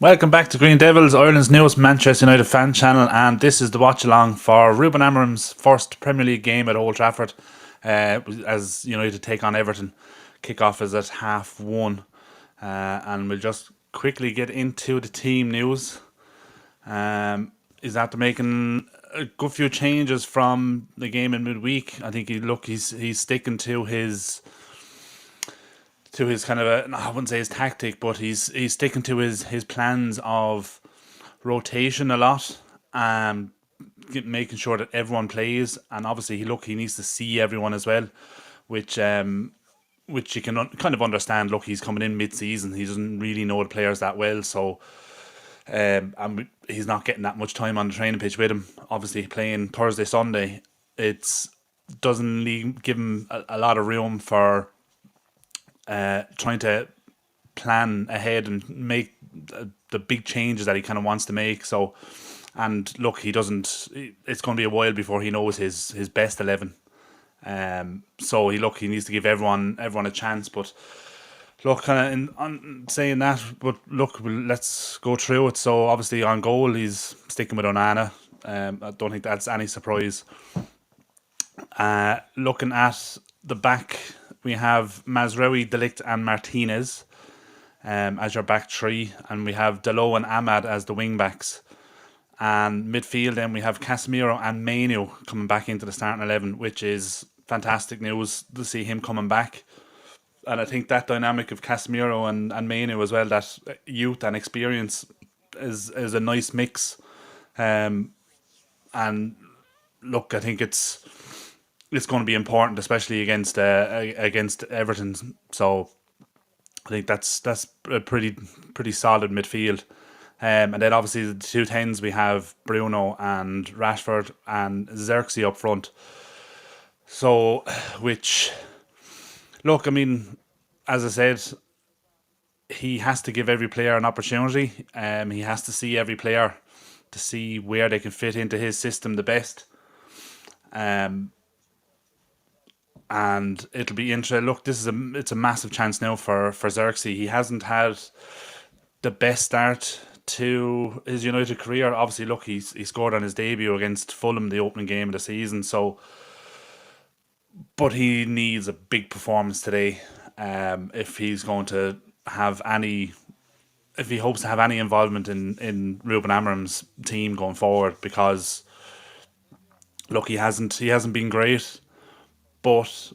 Welcome back to Green Devils, Ireland's newest Manchester United fan channel, and this is the watch along for Rúben Amorim's first Premier League game at Old Trafford, as United take on Everton. Kick-off is at 1:30, and we'll just quickly get into the team news. Is after making a good few changes from the game in midweek. I think he's sticking to his kind of I wouldn't say his tactic, but he's sticking to his plans of rotation a lot, making sure that everyone plays, and obviously he needs to see everyone as well, which you can kind of understand. Look, he's coming in mid-season, he doesn't really know the players that well, so and he's not getting that much time on the training pitch with him. Obviously, playing Thursday, Sunday, it's doesn't give him a lot of room for trying to plan ahead and make the big changes that he kind of wants to make. So, and look, he doesn't. It's going to be a while before he knows his best 11. So he needs to give everyone a chance. But look, kind of on saying that, but look, let's go through it. So obviously on goal, he's sticking with Onana. I don't think that's any surprise. Looking at the back, we have Mazraoui, De Ligt and Martinez as your back three, and we have Dalot and Ahmad as the wing backs. And midfield, then we have Casemiro and Mainu coming back into the starting 11, which is fantastic news to see him coming back. And I think that dynamic of Casemiro and Mainu as well, that youth and experience, is a nice mix. And look, I think it's going to be important, especially against Everton. So I think that's a pretty solid midfield. And then obviously the two tens, we have Bruno and Rashford and Xerxes up front. So, which, look, I mean, as I said, he has to give every player an opportunity. He has to see every player to see where they can fit into his system the best. And it'll be interesting. Look, it's a massive chance now for Xerxes. He hasn't had the best start to his United career. Obviously, look, he scored on his debut against Fulham, the opening game of the season. So, but he needs a big performance today if he's going to have any. If he hopes to have any involvement in Rúben Amorim's team going forward, because look, he hasn't been great. But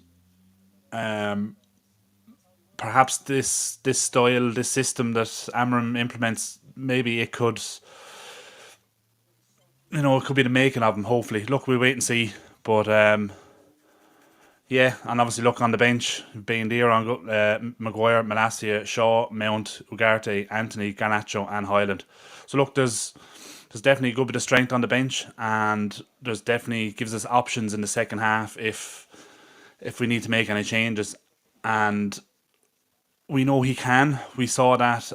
perhaps this style, this system that Amorim implements, maybe it could, it could be the making of him. Hopefully, look, we wait and see. But yeah, and obviously look on the bench, being there on Maguire, Malacia, Shaw, Mount, Ugarte, Anthony, Garnacho, and Highland. So look, there's definitely a good bit of strength on the bench, and there's definitely gives us options in the second half if we need to make any changes. And we know he can. We saw that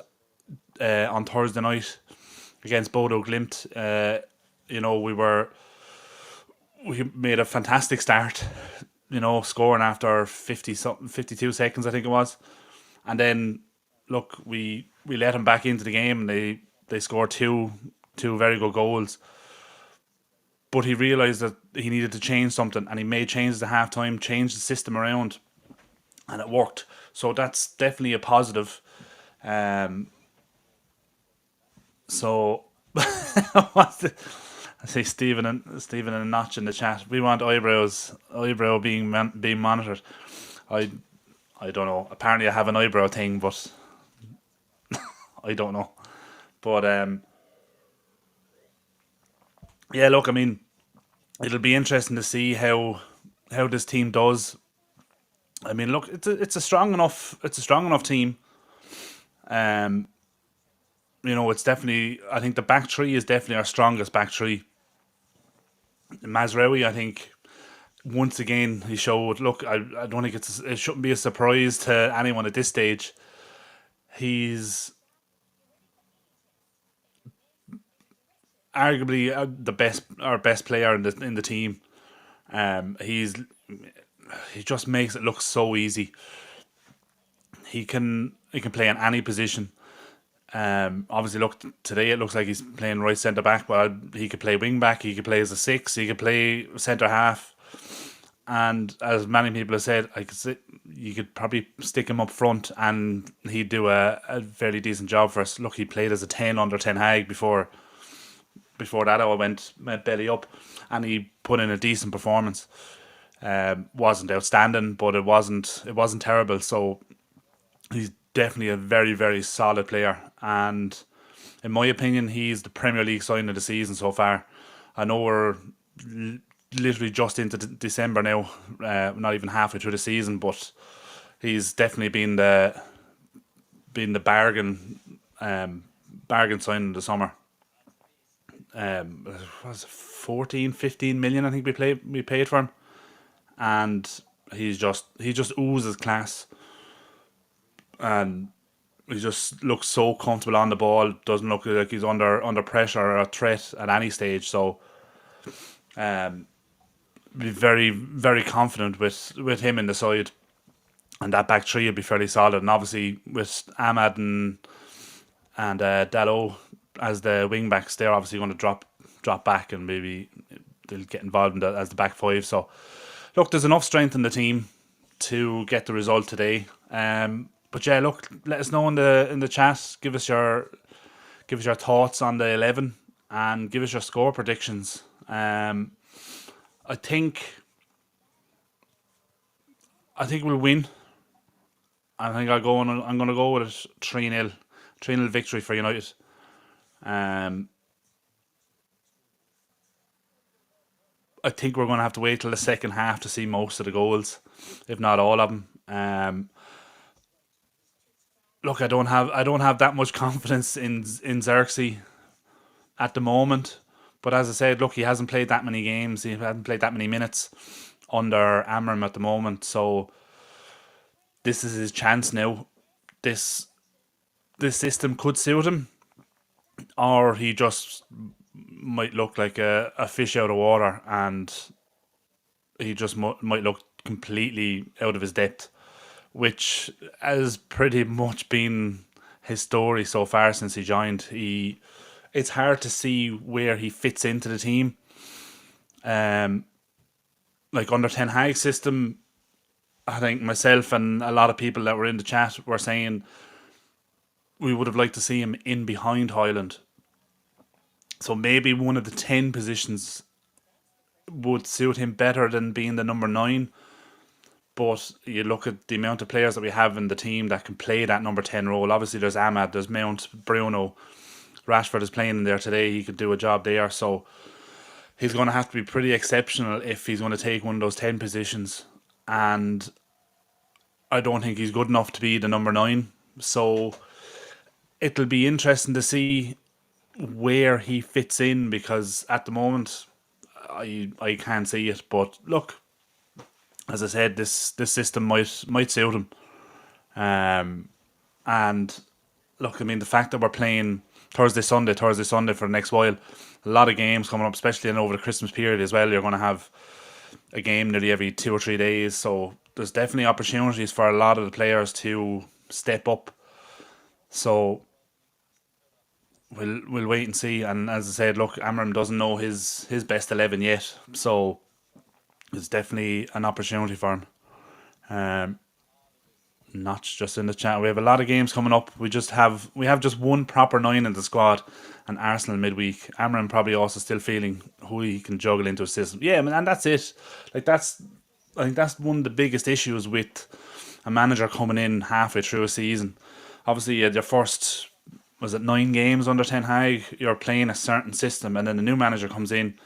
on Thursday night against Bodo Glimt. We made a fantastic start, scoring after 52 seconds, I think it was. And then, look, we let him back into the game, and they scored two very good goals. But he realised that he needed to change something, and he made changes at half time, changed the system around, and it worked. So that's definitely a positive. So I say Stephen and a notch in the chat. We want eyebrow being monitored. I don't know. Apparently I have an eyebrow thing, but I don't know. But yeah, look, I mean, it'll be interesting to see how this team does. I mean, look, it's a strong enough team. It's definitely, I think the back three is definitely our strongest back three. Mazraoui, I think, once again he showed. Look, I don't think it shouldn't be a surprise to anyone at this stage. He's arguably our best player in the team. He just makes it look so easy. He can play in any position. Obviously, look, today it looks like he's playing right centre back, but he could play wing back, he could play as a six, he could play centre half. And as many people have said, you could probably stick him up front and he'd do a fairly decent job for us. Look, he played as a 10 under Ten Hag before that all went belly up, and he put in a decent performance. Wasn't outstanding, but it wasn't terrible. So he's definitely a very, very solid player, and in my opinion, he's the Premier League signing of the season so far. I know we're literally just into December now, not even halfway through the season, but he's definitely been the bargain signing of the summer. Was it 14, 15 million? I think we paid for him, and he just oozes class, and he just looks so comfortable on the ball. Doesn't look like he's under pressure or a threat at any stage. So, be very, very confident with him in the side, and that back three will be fairly solid. And obviously with Ahmad and Dalot as the wing backs, they're obviously going to drop back, and maybe they'll get involved in as the back five. So look, there's enough strength in the team to get the result today. But yeah, look, let us know in the chat. Give us your thoughts on the 11 and give us your score predictions. I think we'll win. I think I'm going to go with it 3-0. 3-0 victory for United. I think we're going to have to wait till the second half to see most of the goals, if not all of them. Look, I don't have that much confidence in Xerxes at the moment. But as I said, look, he hasn't played that many games. He hasn't played that many minutes under Amorim at the moment. So this is his chance now. This this system could suit him, or he just might look like a fish out of water, and he just might look completely out of his depth, which has pretty much been his story so far since he joined. It's hard to see where he fits into the team. Um, like under Ten Hag's system, I think myself and a lot of people that were in the chat were saying we would have liked to see him in behind Highland. So maybe one of the 10 positions would suit him better than being the number 9. But you look at the amount of players that we have in the team that can play that number 10 role. Obviously, there's Ahmad, there's Mount, Bruno. Rashford is playing in there today. He could do a job there. So he's going to have to be pretty exceptional if he's going to take one of those 10 positions. And I don't think he's good enough to be the number 9. So it'll be interesting to see where he fits in, because at the moment I can't see it. But look, as I said, this system might suit him. And look, I mean, the fact that we're playing Thursday, Sunday for the next while, a lot of games coming up, especially in over the Christmas period as well. You're going to have a game nearly every 2 or 3 days, so there's definitely opportunities for a lot of the players to step up. So we'll wait and see. And as I said, look, Amram doesn't know his best 11 yet, so it's definitely an opportunity for him. Notch just in the chat. We have a lot of games coming up. We have just one proper 9 in the squad, and Arsenal midweek. Amram probably also still feeling who he can juggle into a system. Yeah, and that's it. I think that's one of the biggest issues with a manager coming in halfway through a season. Obviously, you had your first, was it 9 games under Ten Hag? You're playing a certain system, and then the new manager comes in.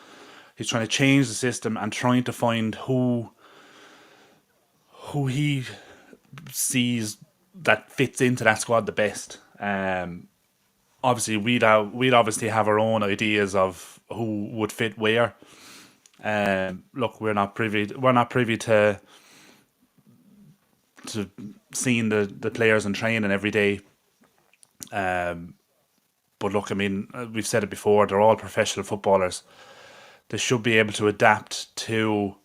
He's trying to change the system and trying to find who he sees that fits into that squad the best. Obviously, we'd obviously have our own ideas of who would fit where. Look, we're not privy to seeing the players in training every day. But look, I mean, we've said it before, they're all professional footballers. They should be able to adapt to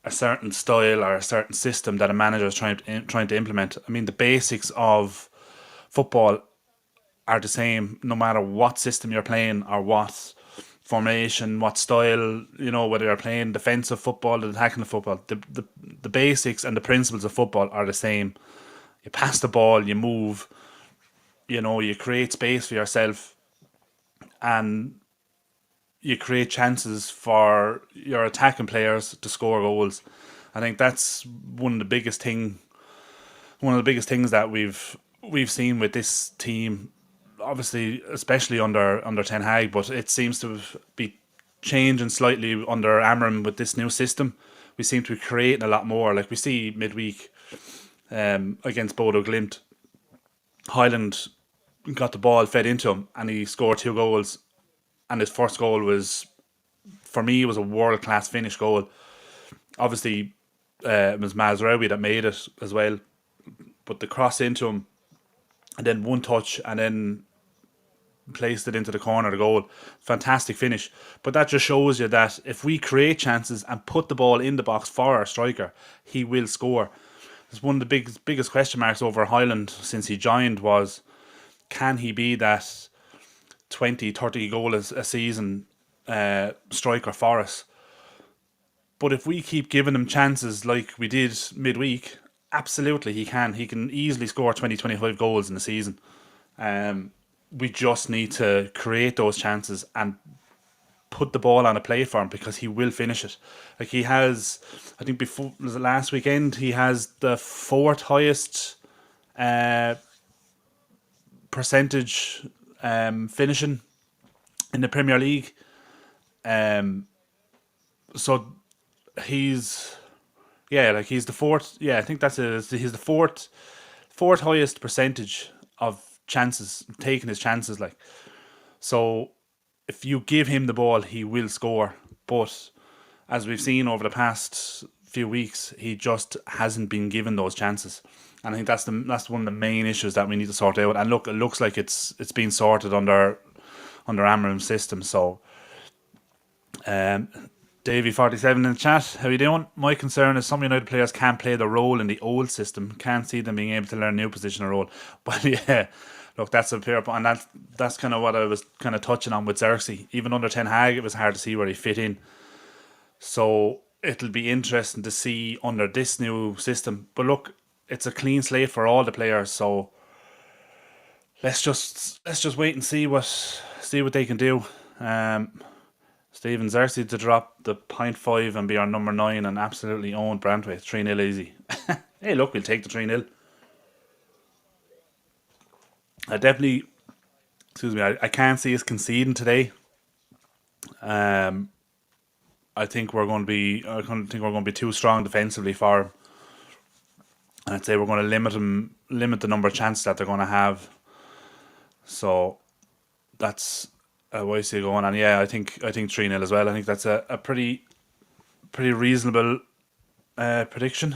a certain style or a certain system that a manager is trying to implement. I mean, the basics of football are the same no matter what system you're playing or what formation, what style, whether you're playing defensive football or attacking football. The basics and the principles of football are the same. You pass the ball, you move, you create space for yourself, and you create chances for your attacking players to score goals. I think that's one of the biggest things that we've seen with this team, obviously, especially under Ten Hag, but it seems to be changing slightly under Amorim with this new system. We seem to be creating a lot more. Like we see midweek against Bodo Glimt, Highland got the ball fed into him and he scored 2 goals. And his first goal was, for me, was a world class finish goal. Obviously, it was Mazraoui that made it as well. But the cross into him, and then one touch, and then placed it into the corner of the goal. Fantastic finish. But that just shows you that if we create chances and put the ball in the box for our striker, he will score. It's one of the biggest question marks over Highland since he joined was, can he be that 20, 30 goals a season striker for us? But if we keep giving him chances like we did midweek, absolutely he can. He can easily score 20, 25 goals in a season. We just need to create those chances and put the ball on a play for him because he will finish it. Like he has, I think before, was it last weekend, he has the 4th highest percentage finishing in the Premier League. So he's he's the 4th. Yeah, I think that's it. He's the fourth highest percentage of chances, taking his chances. Like, so if you give him the ball, he will score. But as we've seen over the past few weeks, he just hasn't been given those chances. And I think that's one of the main issues that we need to sort out. And look, it looks like it's been sorted under Amorim's system. So, Davey47 in the chat, how you doing? My concern is some United players can't play the role in the old system. Can't see them being able to learn a new position or role. But yeah, look, that's a fair point, and that's kind of what I was kind of touching on with Xerxes. Even under Ten Hag, it was hard to see where he fit in. So it'll be interesting to see under this new system. But look, it's a clean slate for all the players. So let's just wait and see what they can do. Stephen Xerxes to drop the 0.5 and be our number 9 and absolutely own Brantwaite. 3-0 easy. Hey, look, we'll take the 3-0. I definitely, I can't see us conceding today. I think we're going to be too strong defensively for him. And I'd say we're going to limit the number of chances that they're going to have. So that's how I see it going. And yeah, I think 3-0 as well. I think that's a pretty reasonable prediction.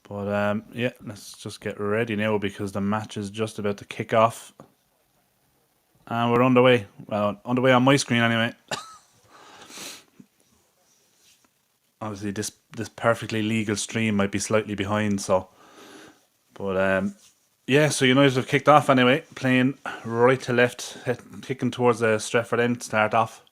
But yeah, let's just get ready now because the match is just about to kick off. And we're underway. Well, underway on my screen anyway. Obviously, this perfectly legal stream might be slightly behind, so. But yeah, so United have kicked off anyway, playing right to left, kicking towards the Stretford end to start off.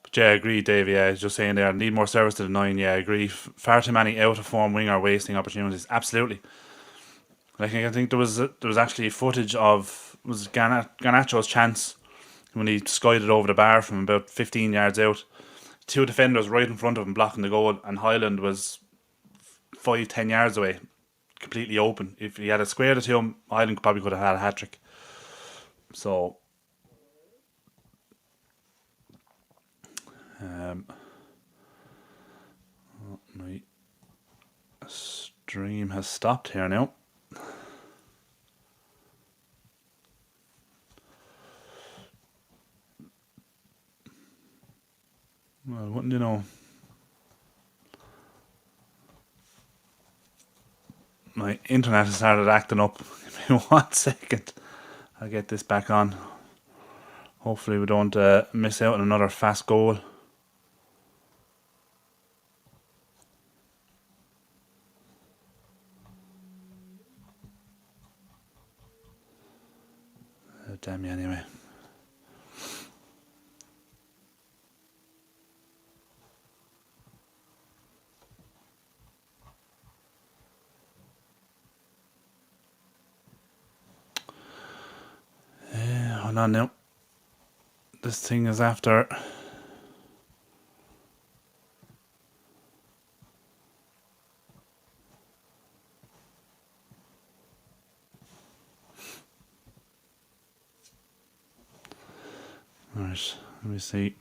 But yeah, I agree, Dave. Yeah, I was just saying there, need more service to the 9. Yeah, I agree. Far too many out of form winger wasting opportunities. Absolutely. Like I think there was actually footage of Garnacho's chance when he skied it over the bar from about 15 yards out. 2 defenders right in front of him blocking the goal, and Highland was 5-10 yards away, completely open. If he had a squared it to him, Highland probably could have had a hat-trick. So my stream has stopped here now. Well, wouldn't you know? My internet has started acting up. Give me 1 second. I'll get this back on. Hopefully we don't miss out on another fast goal. damn you anyway. Hold on now. This thing is after. Alright, let me see.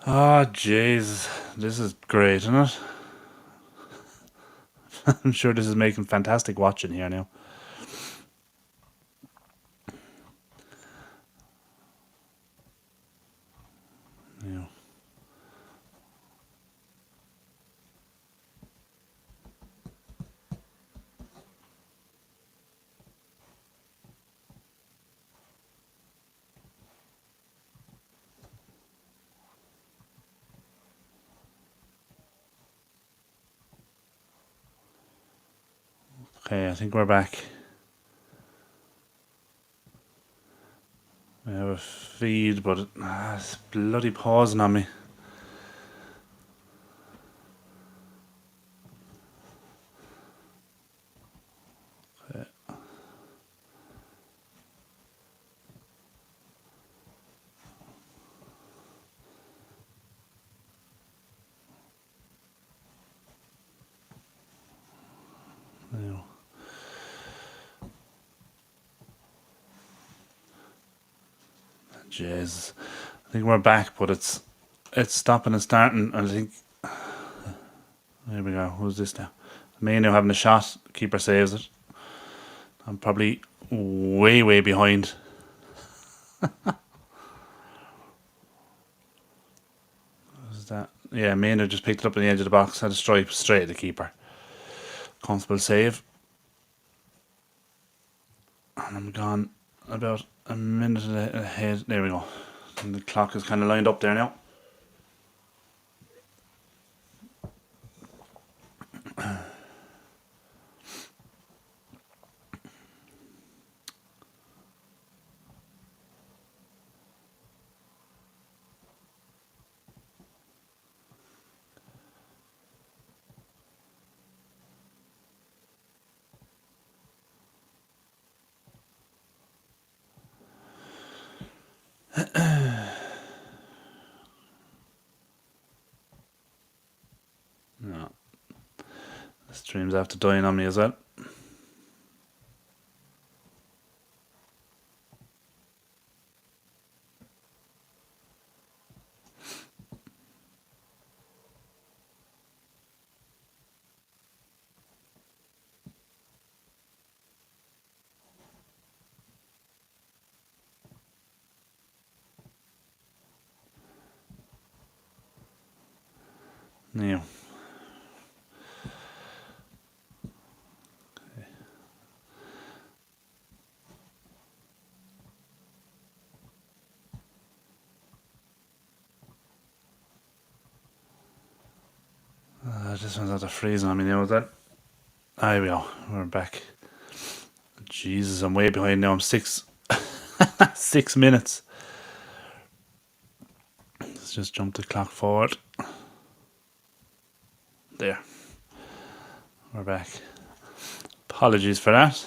Oh, jeez. This is great, isn't it? I'm sure this is making fantastic watching here now. Yeah. Okay, I think we're back. We have a feed, but it's bloody pausing on me. Okay. Now. Jeez. I think we're back, but it's stopping and starting. I think. There we go. Who's this now? Mainu having a shot. Keeper saves it. I'm probably way behind. Who's that? Yeah, Mainu just picked it up on the edge of the box. Had a stripe straight at the keeper. Comfortable save. And I'm gone about a minute ahead. There we go. And the clock is kind of lined up there now. No. The stream's after dying on me as well. Now. This one's after freezing on me now, is that? There we go. We're back. Jesus, I'm way behind now. I'm 6 minutes. Let's just jump the clock forward. There. We're back. Apologies for that.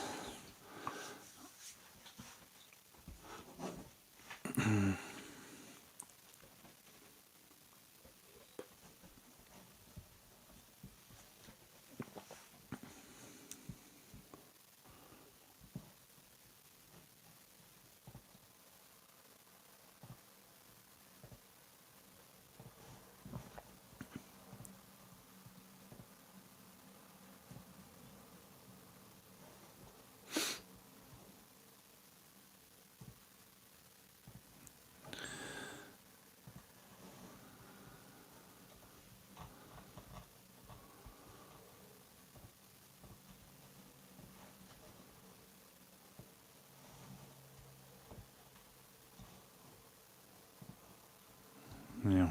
Yeah.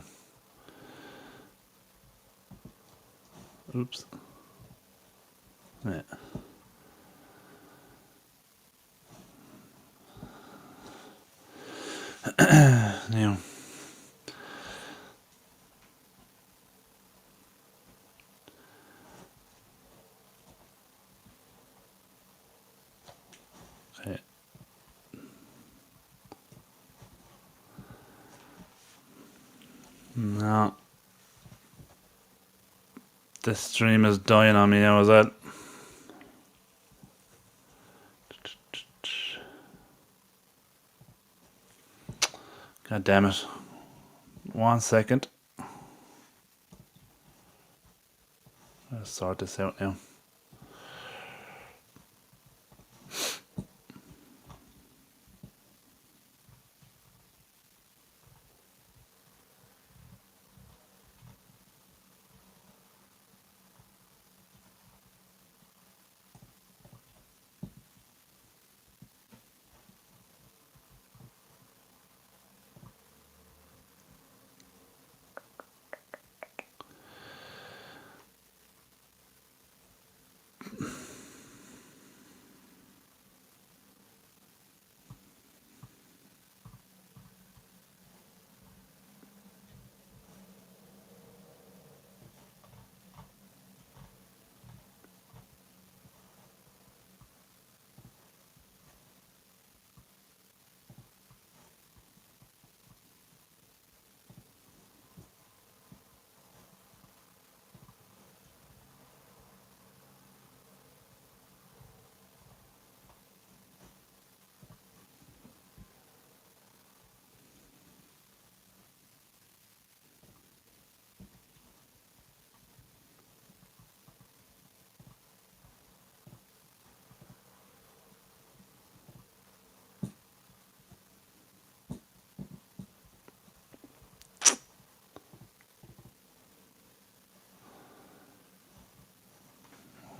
Oops. Yeah. Yeah. Okay. No. This stream is dying on me now, is that? God damn it. 1 second. Let's sort this out now.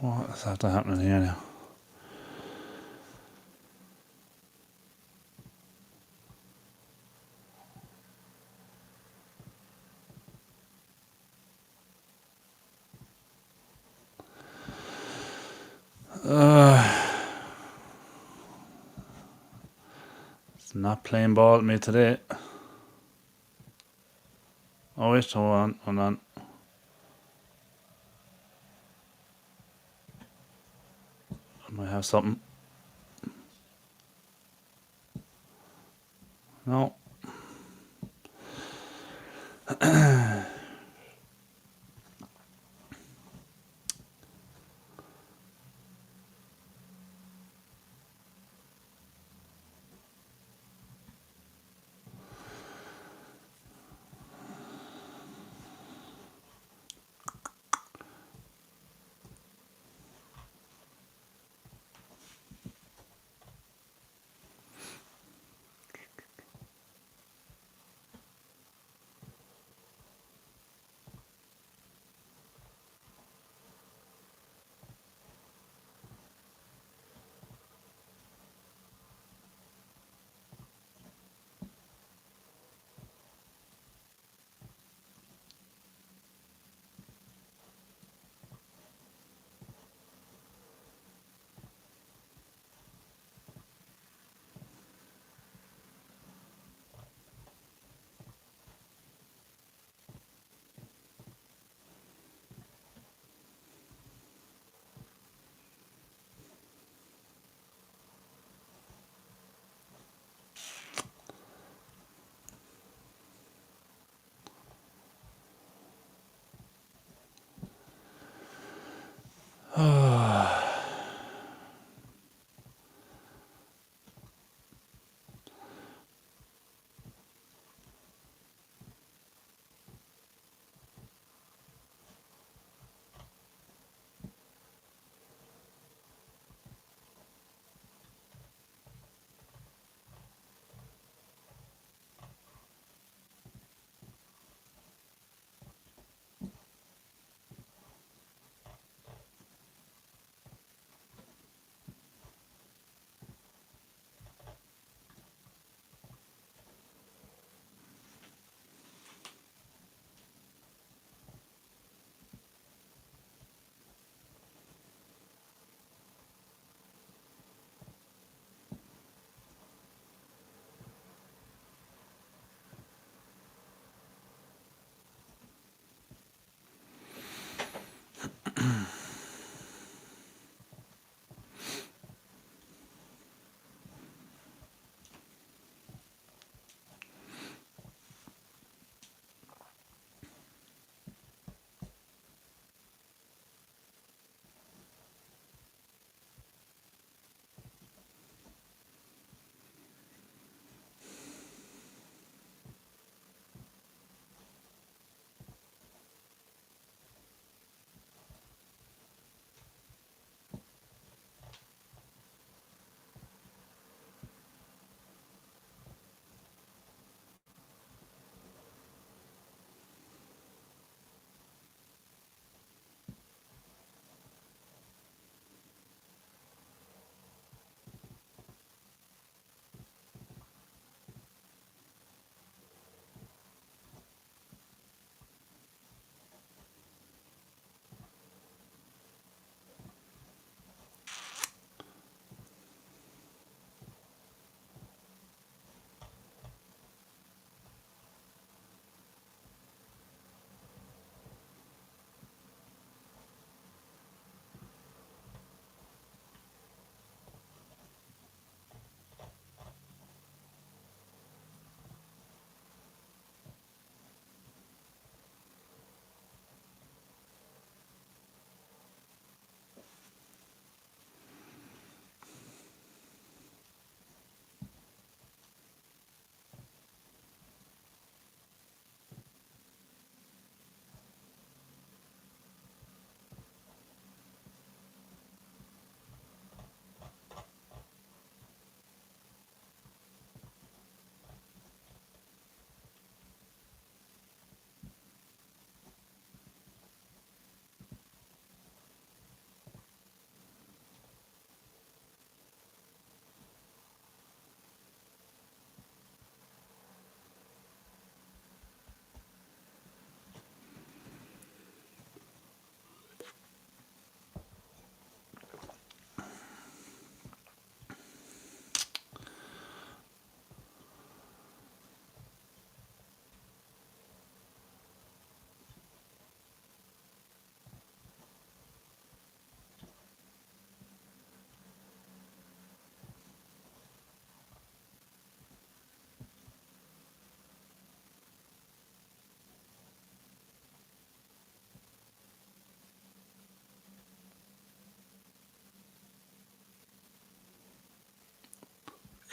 What's after happening here now? It's not playing ball with me today. Oh, wait, hold on. I might have something. No.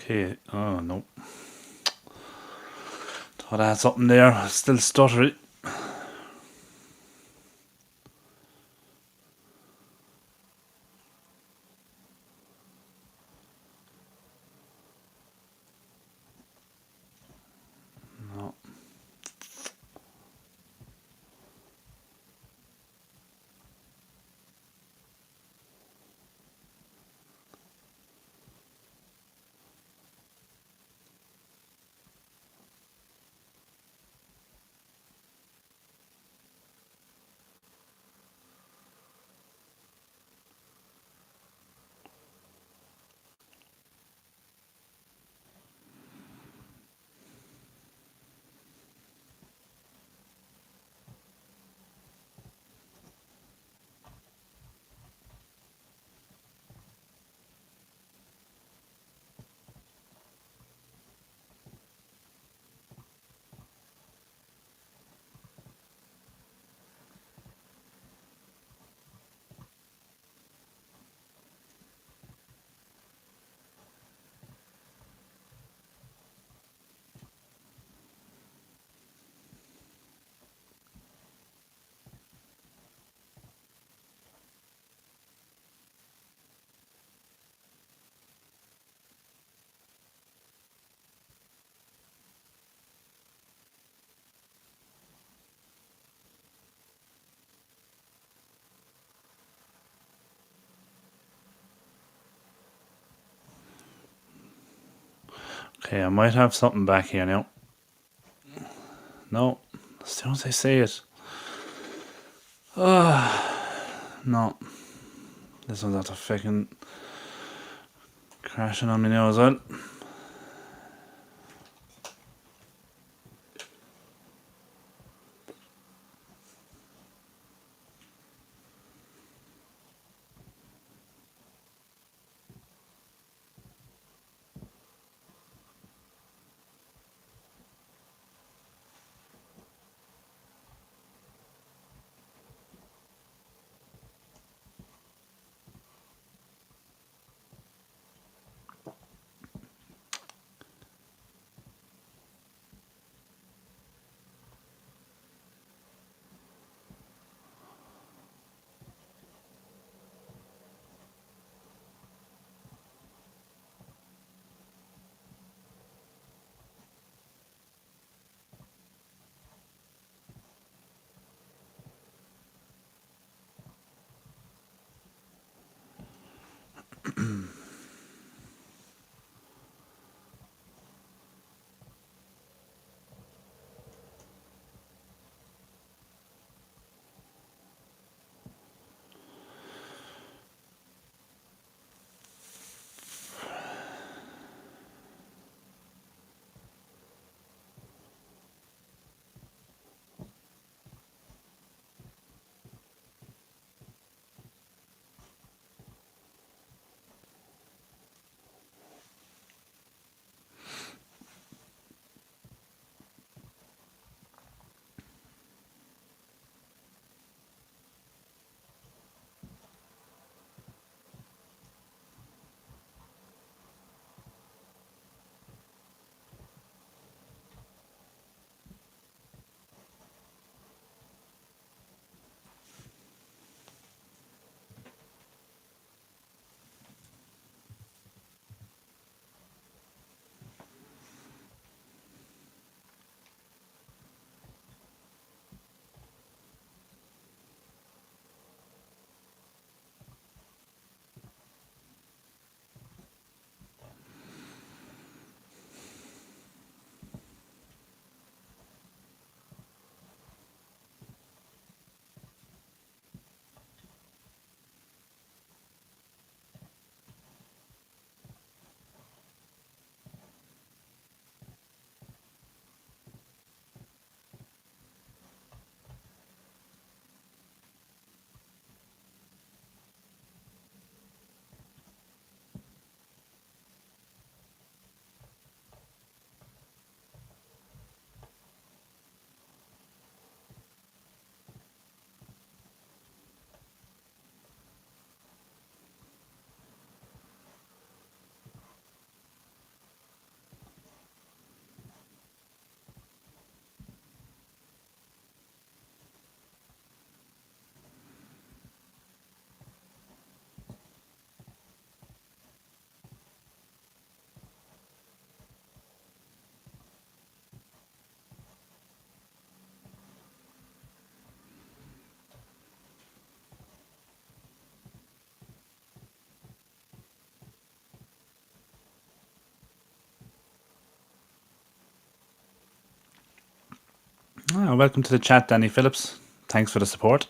Okay. Oh no. Thought I had something there. Still stuttering. No. Okay, I might have something back here now. No. As soon as I say it. No. This one's after fucking crashing on me now as well. Welcome to the chat, Danny Phillips. Thanks for the support.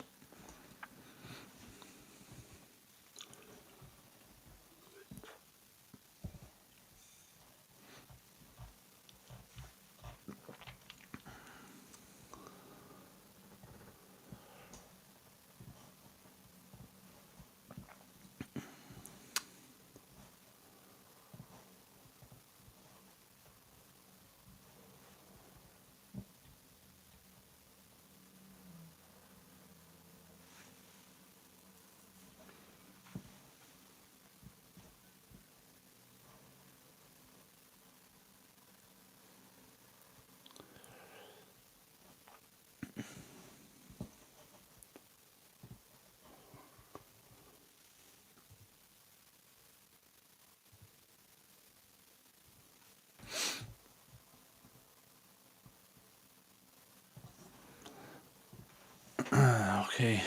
Okay.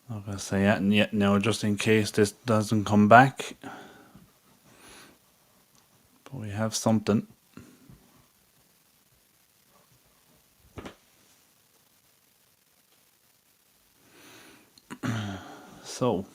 I'm going to say that and yet now, just in case this doesn't come back. But we have something. So.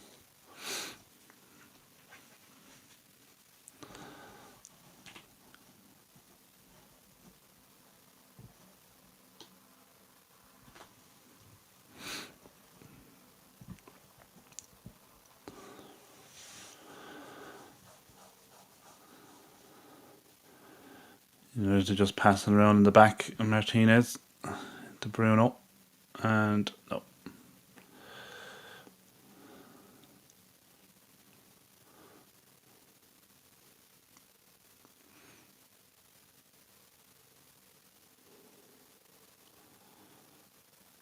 They're just passing around in the back of Martinez to Bruno. And no.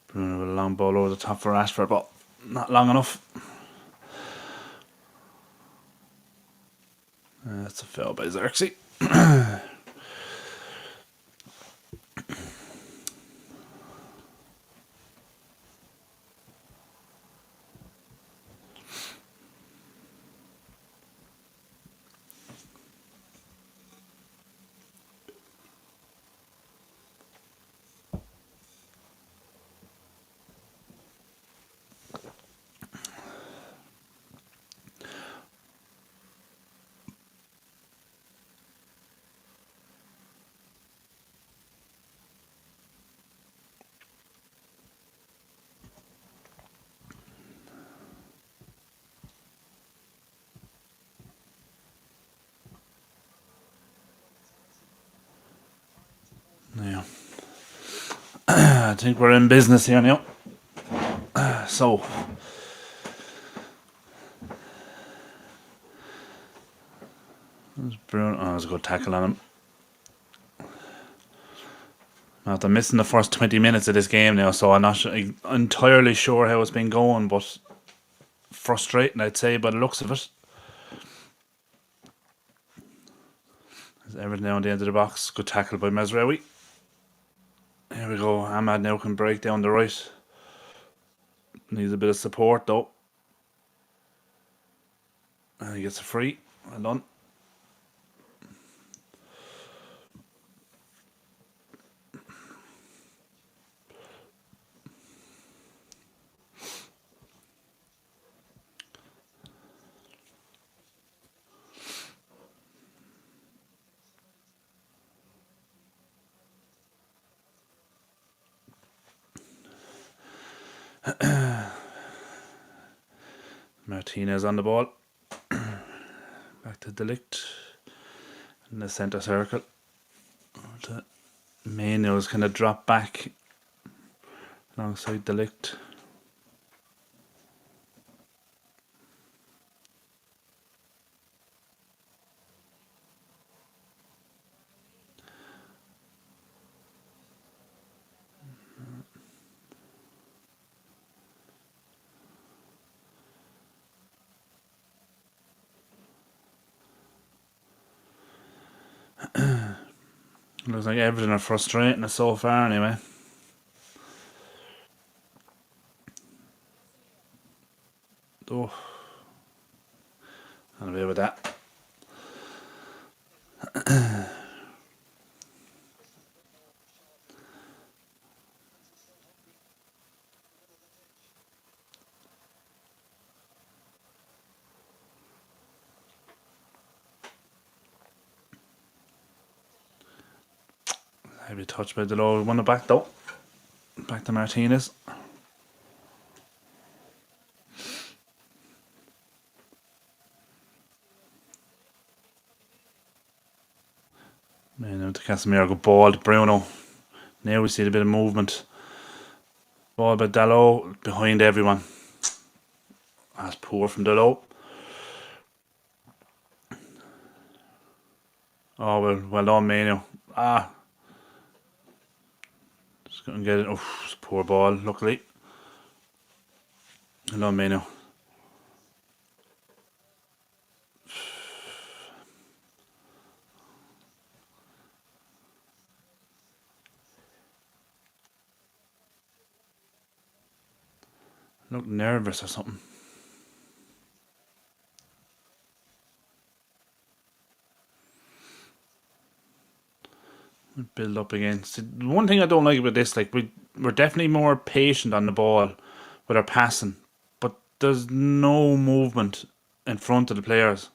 Bruno with a long ball over the top for Rashford, but not long enough. That's a foul by Xerxes. Yeah. I think we're in business here now. So. Bruno. Oh, that was a good tackle on him. After missing the first 20 minutes of this game now, so I'm not entirely sure how it's been going, but frustrating, I'd say, by the looks of it. There's Everton now on the end of the box. Good tackle by Mazraoui. Here we go. Ahmad now can break down the right. Needs a bit of support though. And he gets a free. Well done. Martinez on the ball. Back to Delict in the centre circle. Manuel's kind of drop back alongside Delict. Looks like Everton are frustrating us so far anyway. Oh. I'll be with that. Heavy touch by Delo. Won it back though. Back to Martinez. Now to Casemiro, good ball to Bruno. Now we see a bit of movement. Ball by Dalot behind everyone. That's poor from Dalot. Oh, well done, Manu. Just couldn't get it. Oh, it's a poor ball, luckily. Well done, Manu. Look nervous or something. Build up again. See, one thing I don't like about this, like we're definitely more patient on the ball with our passing, but there's no movement in front of the players.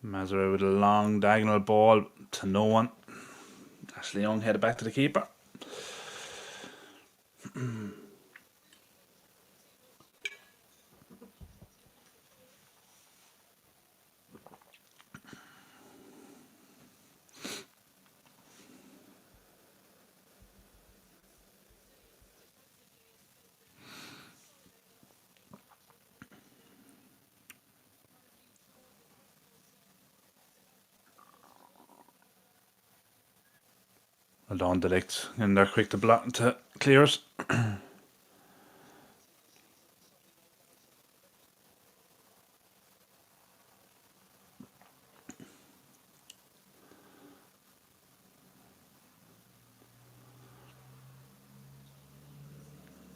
Mazara with a long diagonal ball to no one. Ashley Young headed back to the keeper. Well done, Delict. And they're quick to block to clear it.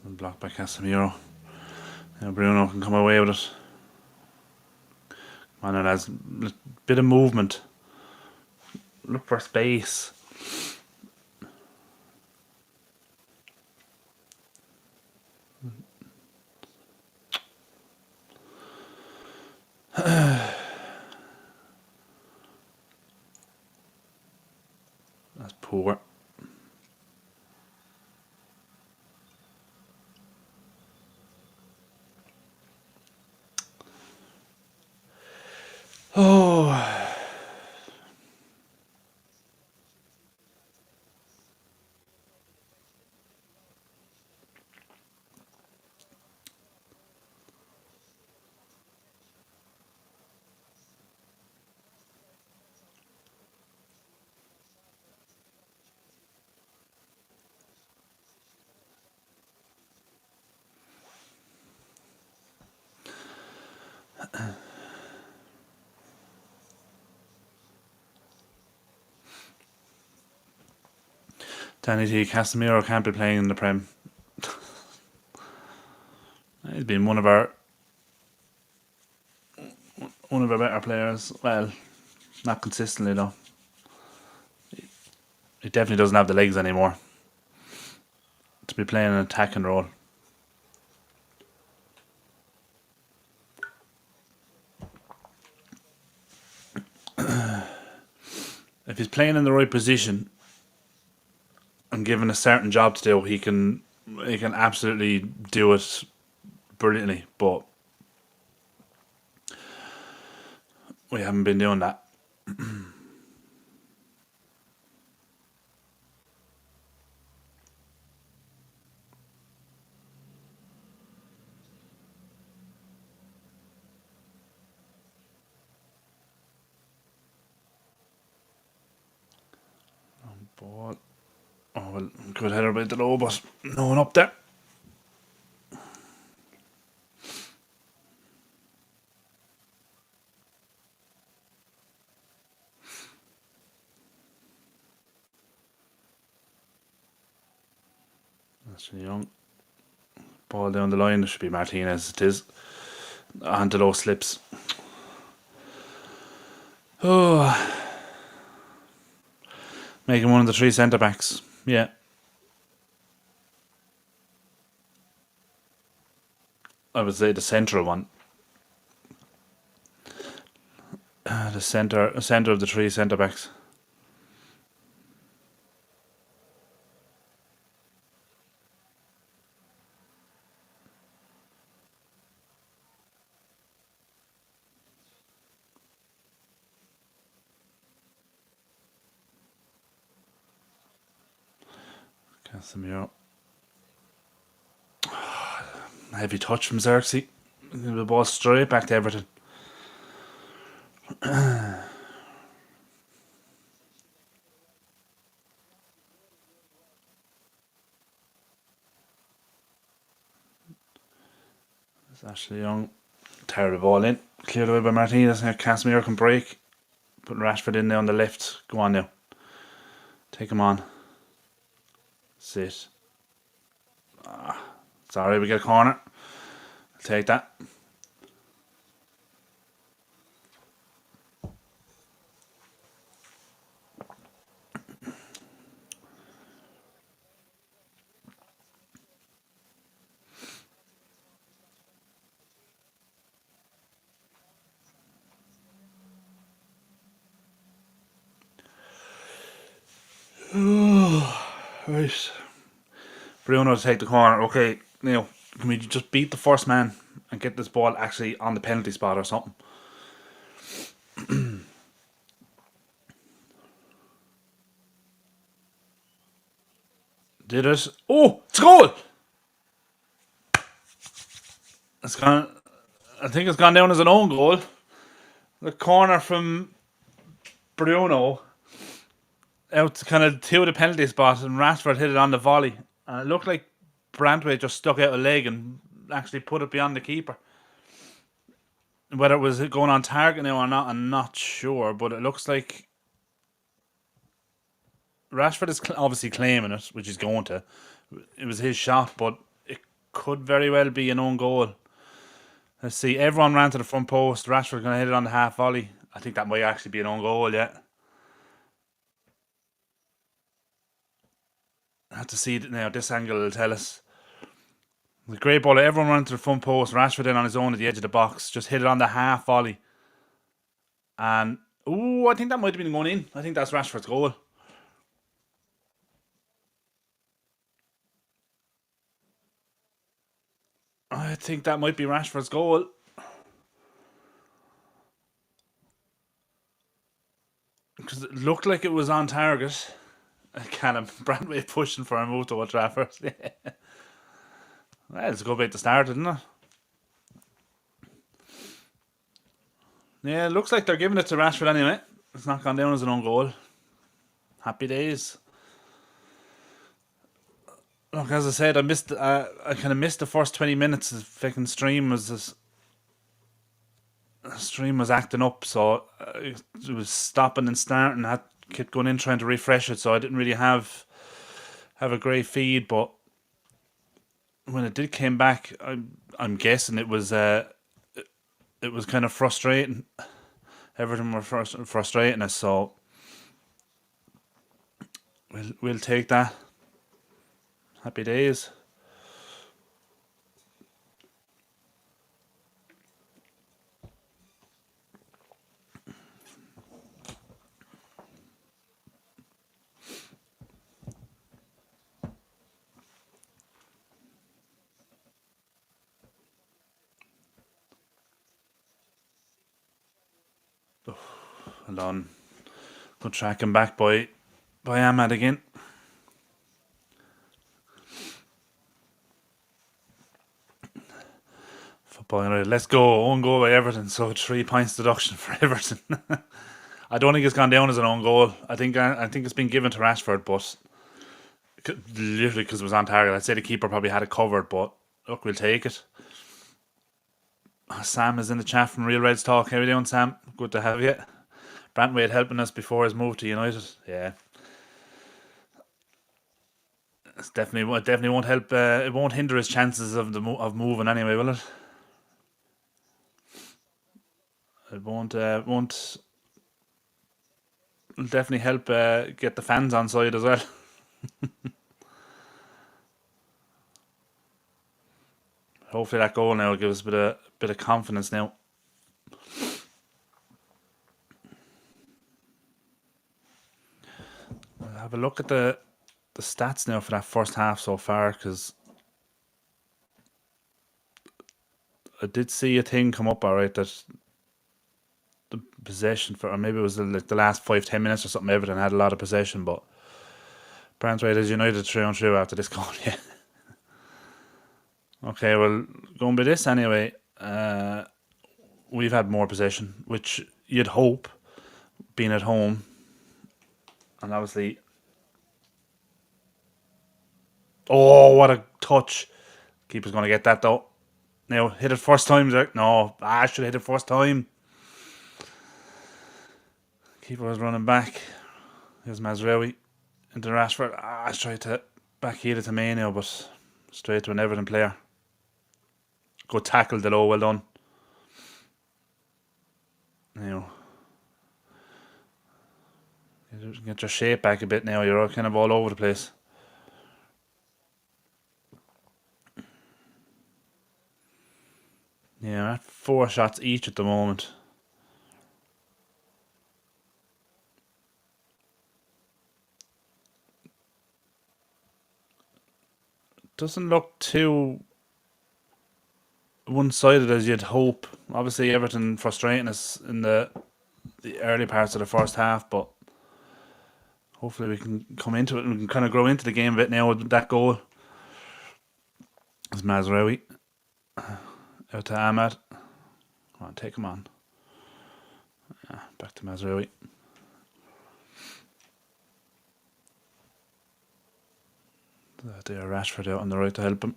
Blocked by Casemiro. Now Bruno can come away with it. Come on, it has a bit of movement. Look for space. That's poor. Oh. Danny T. Casemiro can't be playing in the Prem. He's been one of our better players. Well, not consistently though. He definitely doesn't have the legs anymore to be playing an attacking role. If he's playing in the right position and given a certain job to do, he can absolutely do it brilliantly. But we haven't been doing that. Ball. Oh well, good header by the low, but no one up there. Ashley Young. Ball down the line. It should be Martinez. It is. Angelo slips. Oh. Making one of the three centre backs. Yeah. I would say the central one. The centre of the three centre backs. Casemiro. Heavy touch from Xerxes. The ball straight back to Everton. It's Ashley Young. Tear the ball in. Cleared away by Martinez. Now Casemiro can break. Put Rashford in there on the left. Go on now. Take him on. Sit. Sorry, we get a corner. I'll take that. Right. Bruno to take the corner. Okay, now can we just beat the first man and get this ball actually on the penalty spot or something? Did it? Oh, it's a goal! It's gone. I think it's gone down as an own goal. The corner from Bruno out to kind of to the penalty spot, and Rashford hit it on the volley. And it looked like Brantwaite just stuck out a leg and actually put it beyond the keeper. Whether it was going on target now or not, I'm not sure. But it looks like Rashford is obviously claiming it, which he's going to. It was his shot, but it could very well be an own goal. Let's see. Everyone ran to the front post. Rashford going to hit it on the half volley. I think that might actually be an own goal, yeah. I have to see it now. This angle will tell us. The great ball. Everyone ran to the front post. Rashford in on his own at the edge of the box. Just hit it on the half volley. And, I think that might have been going in. I think that's Rashford's goal. I think that might be Rashford's goal. Because it looked like it was on target. Kind of Brantwaite pushing for a move to Old Trafford. Well, it's a good way to start, isn't it? Yeah, it looks like they're giving it to Rashford anyway. It's not gone down as an own goal. Happy days. Look, as I said, I kind of missed the first 20 minutes. The fucking stream was acting up, so it was stopping and starting. I kept going in trying to refresh it, so I didn't really have a great feed. But when it did came back, I'm guessing it was kind of frustrating. Everton were frustrating us, so we'll take that. Happy days. Hold on. Good tracking back by Ahmad again. Football, let's go. Own goal by Everton, so 3 points deduction for Everton. I don't think it's gone down as an own goal. I think it's been given to Rashford, but literally because it was on target. I'd say the keeper probably had it covered, but look, we'll take it. Sam is in the chat from Real Reds Talk. How are you doing, Sam? Good to have you. Brantwaite helping us before his move to United. Yeah. It's definitely won't help. It won't hinder his chances of of moving anyway, will it? It won't. It'll definitely help get the fans on side as well. Hopefully that goal now will give us a bit of confidence now. I'll have a look at the stats now for that first half so far, because I did see a thing come up, alright, that the possession for, or maybe it was like the last 5-10 minutes or something, Everton had a lot of possession, but Brantwaite is United through and through after this goal, yeah. Okay, well, going by this anyway, we've had more possession, which you'd hope, being at home, and obviously, oh, what a touch. Keeper's going to get that though. Now, hit it first time, Zach. No, I should have hit it first time. Keeper was running back. Here's Mazraoui into Rashford. I tried to backheel it to me now, but straight to an Everton player. Good tackle, Delo. Well done. Now, get your shape back a bit now. You're kind of all over the place. Yeah, at 4 shots each at the moment. Doesn't look too one-sided as you'd hope. Obviously, Everton frustrating us in the early parts of the first half, but hopefully we can come into it and we can kind of grow into the game a bit now with that goal. It's Mazraoui out to Ahmad. Come on, take him on. Back to Mazraoui. There, Rashford out on the right to help him.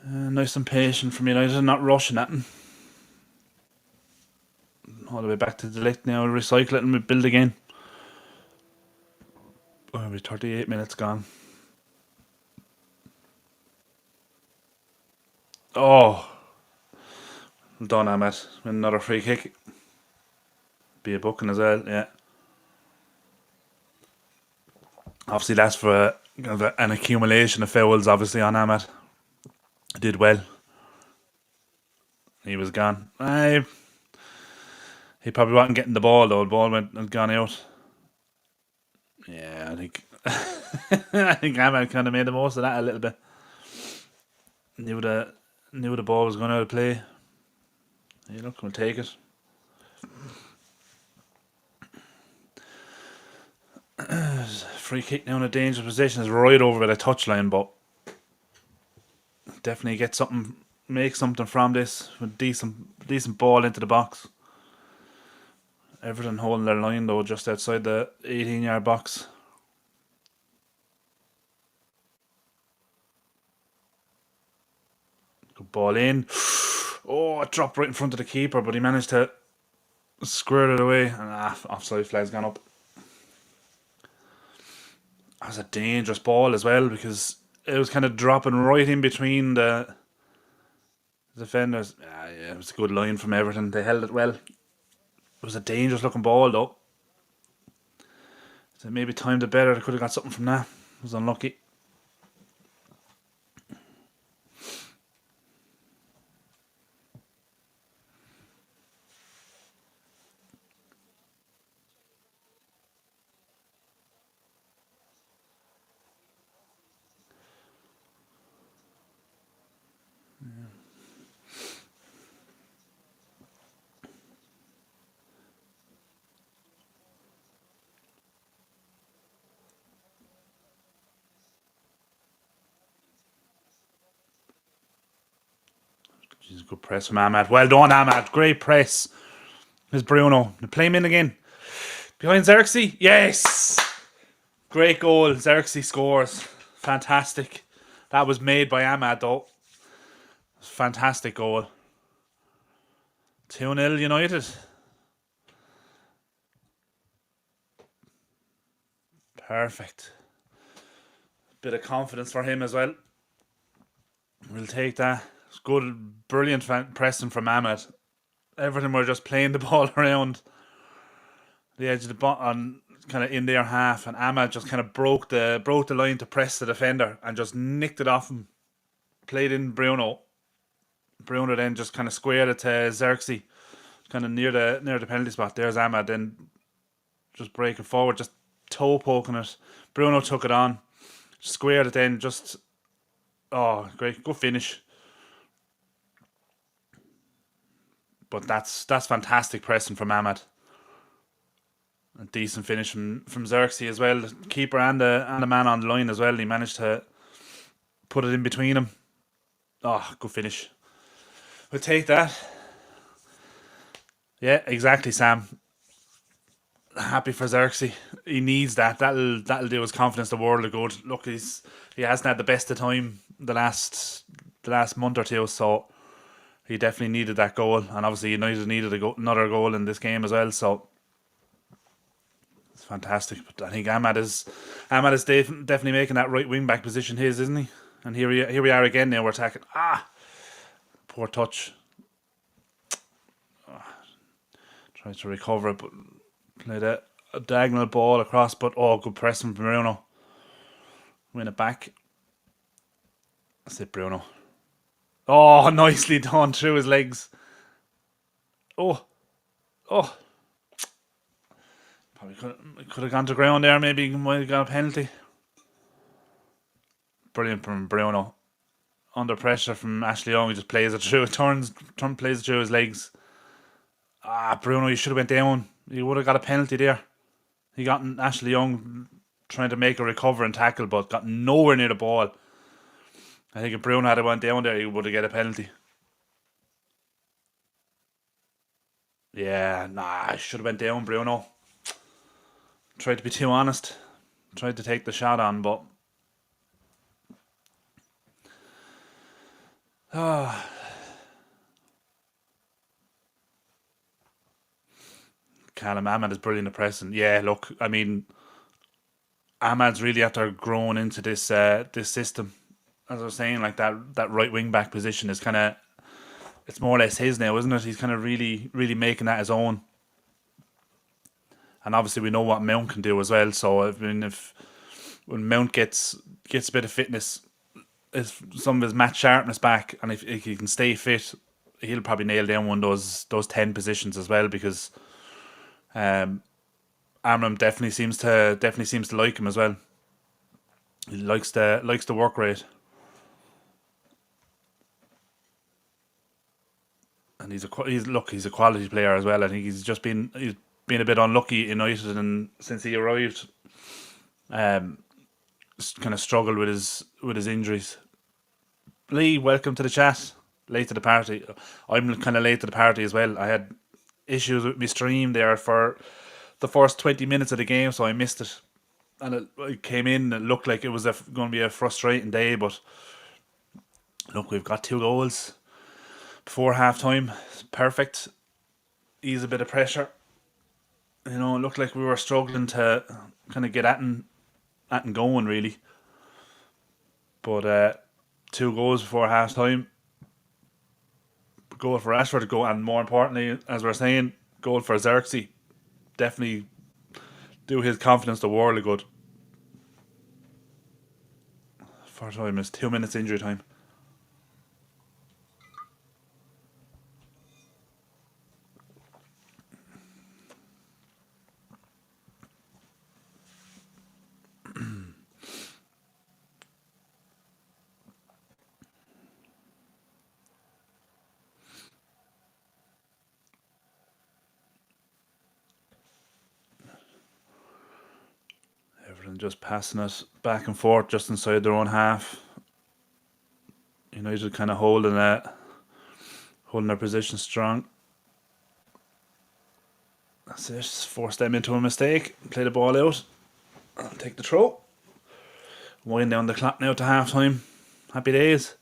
Nice and patient from United, not rushing at him. All the way back to the Delict now, recycle it and we build again. Oh, we're 38 minutes gone. Oh, well done, Ahmed. Another free kick. Be a booking as well, yeah. Obviously, that's for an accumulation of fouls, obviously, on Ahmed. Did well. He was gone. He probably wasn't getting the ball, though. The ball had gone out. Yeah, I think I think Ahmed kind of made the most of that a little bit. Knew the ball was going out of play. Hey, look, we'll take it. Free kick now in a dangerous position is right over the touchline, but definitely make something from this with decent ball into the box. Everton holding their line though, just outside the 18-yard box. Good ball in. Oh, it dropped right in front of the keeper, but he managed to square it away, and offside flag's gone up. That was a dangerous ball as well, because it was kind of dropping right in between the defenders. Yeah, it was a good line from Everton. They held it well. It was a dangerous looking ball though. So maybe timed it better. They could have got something from that. It was unlucky. Jeez, good press from Ahmad. Well done, Ahmad. Great press. There's Bruno. Play him in again. Behind Xerxes. Yes! Great goal. Xerxes scores. Fantastic. That was made by Ahmad though. Fantastic goal. 2-0 United. Perfect. Bit of confidence for him as well. We'll take that. It's good, brilliant pressing from Ahmed. Everton were just playing the ball around the edge of the on kind of in their half, and Ahmed just kind of broke the line to press the defender and just nicked it off him. Played in Bruno. Bruno then just kind of squared it to Xerxes, kind of near the penalty spot. There's Ahmed, then just breaking forward, just toe poking it. Bruno took it on, squared it then, just oh great, good finish. But that's fantastic pressing from Ahmed. A decent finish from Xerxes as well. The keeper and the man on the line as well. He managed to put it in between them. Oh, good finish. We'll take that. Yeah, exactly, Sam. Happy for Xerxes. He needs that. That'll do his confidence the world of good. Look, he hasn't had the best of time the last month or two, so he definitely needed that goal, and obviously United needed another goal in this game as well. So it's fantastic. But I think Ahmad is definitely making that right wing back position his, isn't he? And here we are again. Now we're attacking. Poor touch. Tried to recover it, but played a diagonal ball across. But good pressing from Bruno. Win it back. That's it, Bruno. Oh, nicely done through his legs. Oh, oh. Probably could have gone to ground there. Maybe he might have got a penalty. Brilliant from Bruno. Under pressure from Ashley Young, he just plays it through. Plays it through his legs. Bruno, you should have went down. You would have got a penalty there. He got Ashley Young trying to make a recover and tackle, but got nowhere near the ball. I think if Bruno had went down there, he would have get a penalty. Yeah, I should have went down, Bruno. Tried to be too honest. Tried to take the shot on, but Callum Ahmad is brilliant at pressing. Yeah, look, I mean, Ahmad's really after grown into this system. As I was saying, like that right wing back position is kind of, it's more or less his now, isn't it? He's kind of really making that his own. And obviously we know what Mount can do as well. So I mean, if when Mount gets a bit of fitness, some of his match sharpness back, and if he can stay fit, he'll probably nail down one of those 10 positions as well, because Amram definitely seems to like him as well. He likes the work rate, and he's a quality player as well. I think he's been a bit unlucky at United, and since he arrived, kind of struggled with his injuries. Lee, welcome to the chat. Late to the party. I'm kind of late to the party as well. I had issues with my stream there for the first 20 minutes of the game, so I missed it. And it came in, it looked like it was going to be a frustrating day, but look, we've got 2 goals before half time. Perfect. Ease a bit of pressure. It looked like we were struggling to kind of get at and going, really. But 2 goals before half time. Goal for Rashford to go, and more importantly, as we're saying, goal for Xerxes. Definitely do his confidence the world of good. For time is 2 minutes injury time. Everton just passing it back and forth just inside their own half. United kind of holding their position strong. That's it. Force them into a mistake. Play the ball out. I'll take the throw. Wind down the clock now to half time. Happy days.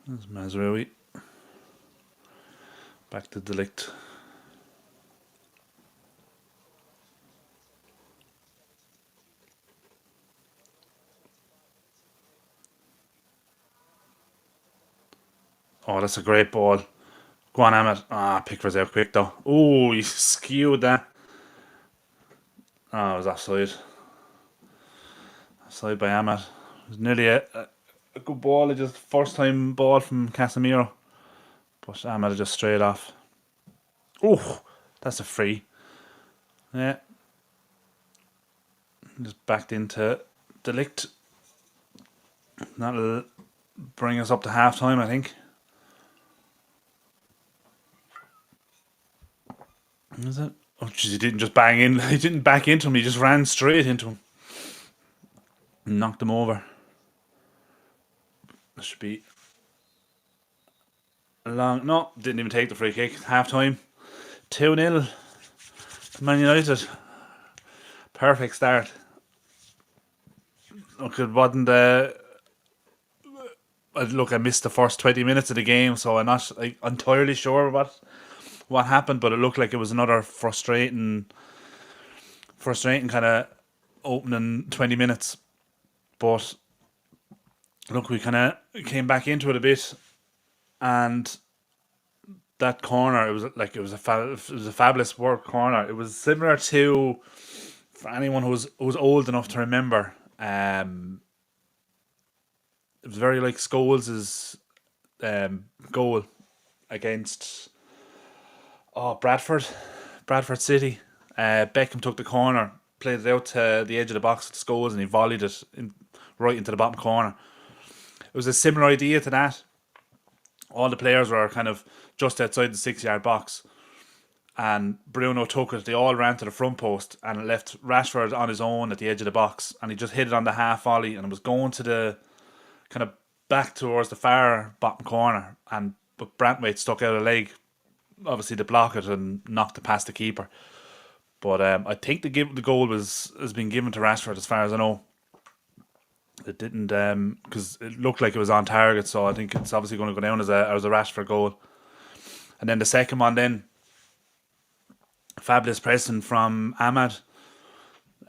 There's Mazraoui. Back to Delict. Oh, that's a great ball. Go on, Ahmed. Pickford's out quick though. Oh, he skewed that. Oh, it was offside. Offside by Ahmed. It was nearly a good ball. It just first time ball from Casemiro. But Ahmed just straight off. Oh, that's a free. Yeah. Just backed into Delict. That'll bring us up to half time, I think. Is it? Oh, jeez, he didn't just bang in. He didn't back into him. He just ran straight into him. And knocked him over. That should be a long. No, didn't even take the free kick. Half time. 2-0. Man United. Perfect start. Look, it wasn't. Look, I missed the first 20 minutes of the game, so I'm not entirely sure what happened, but it looked like it was another frustrating kind of opening 20 minutes. But look, we kind of came back into it a bit, and that corner, it was a fabulous work corner. It was similar to, for anyone who's old enough to remember, it was very like Scholes' goal against Bradford City. Beckham took the corner, played it out to the edge of the box with Scholes, and he volleyed it right into the bottom corner. It was a similar idea to that. All the players were kind of just outside the 6 yard box, and Bruno took it. They all ran to the front post, and it left Rashford on his own at the edge of the box, and he just hit it on the half volley, and it was going to the kind of back towards the far bottom corner, but Brantwaite stuck out a leg, obviously to block it and knocked it past the keeper. But I think the goal has been given to Rashford, as far as I know. It didn't, because it looked like it was on target, so I think it's obviously going to go down as a Rashford goal. And then the second one, then fabulous pressing from Ahmad.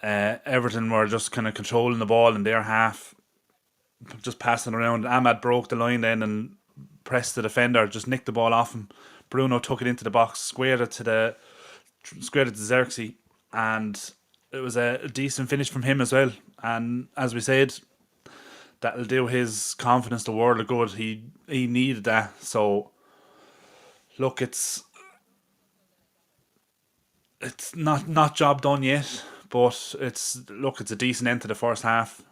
Everton were just kind of controlling the ball in their half, just passing around. Ahmad broke the line then and pressed the defender, just nicked the ball off him. Bruno took it into the box, squared it to Xerxes, and it was a decent finish from him as well. And as we said, that'll do his confidence the world of good. He needed that. So look, it's not job done yet, but it's a decent end to the first half.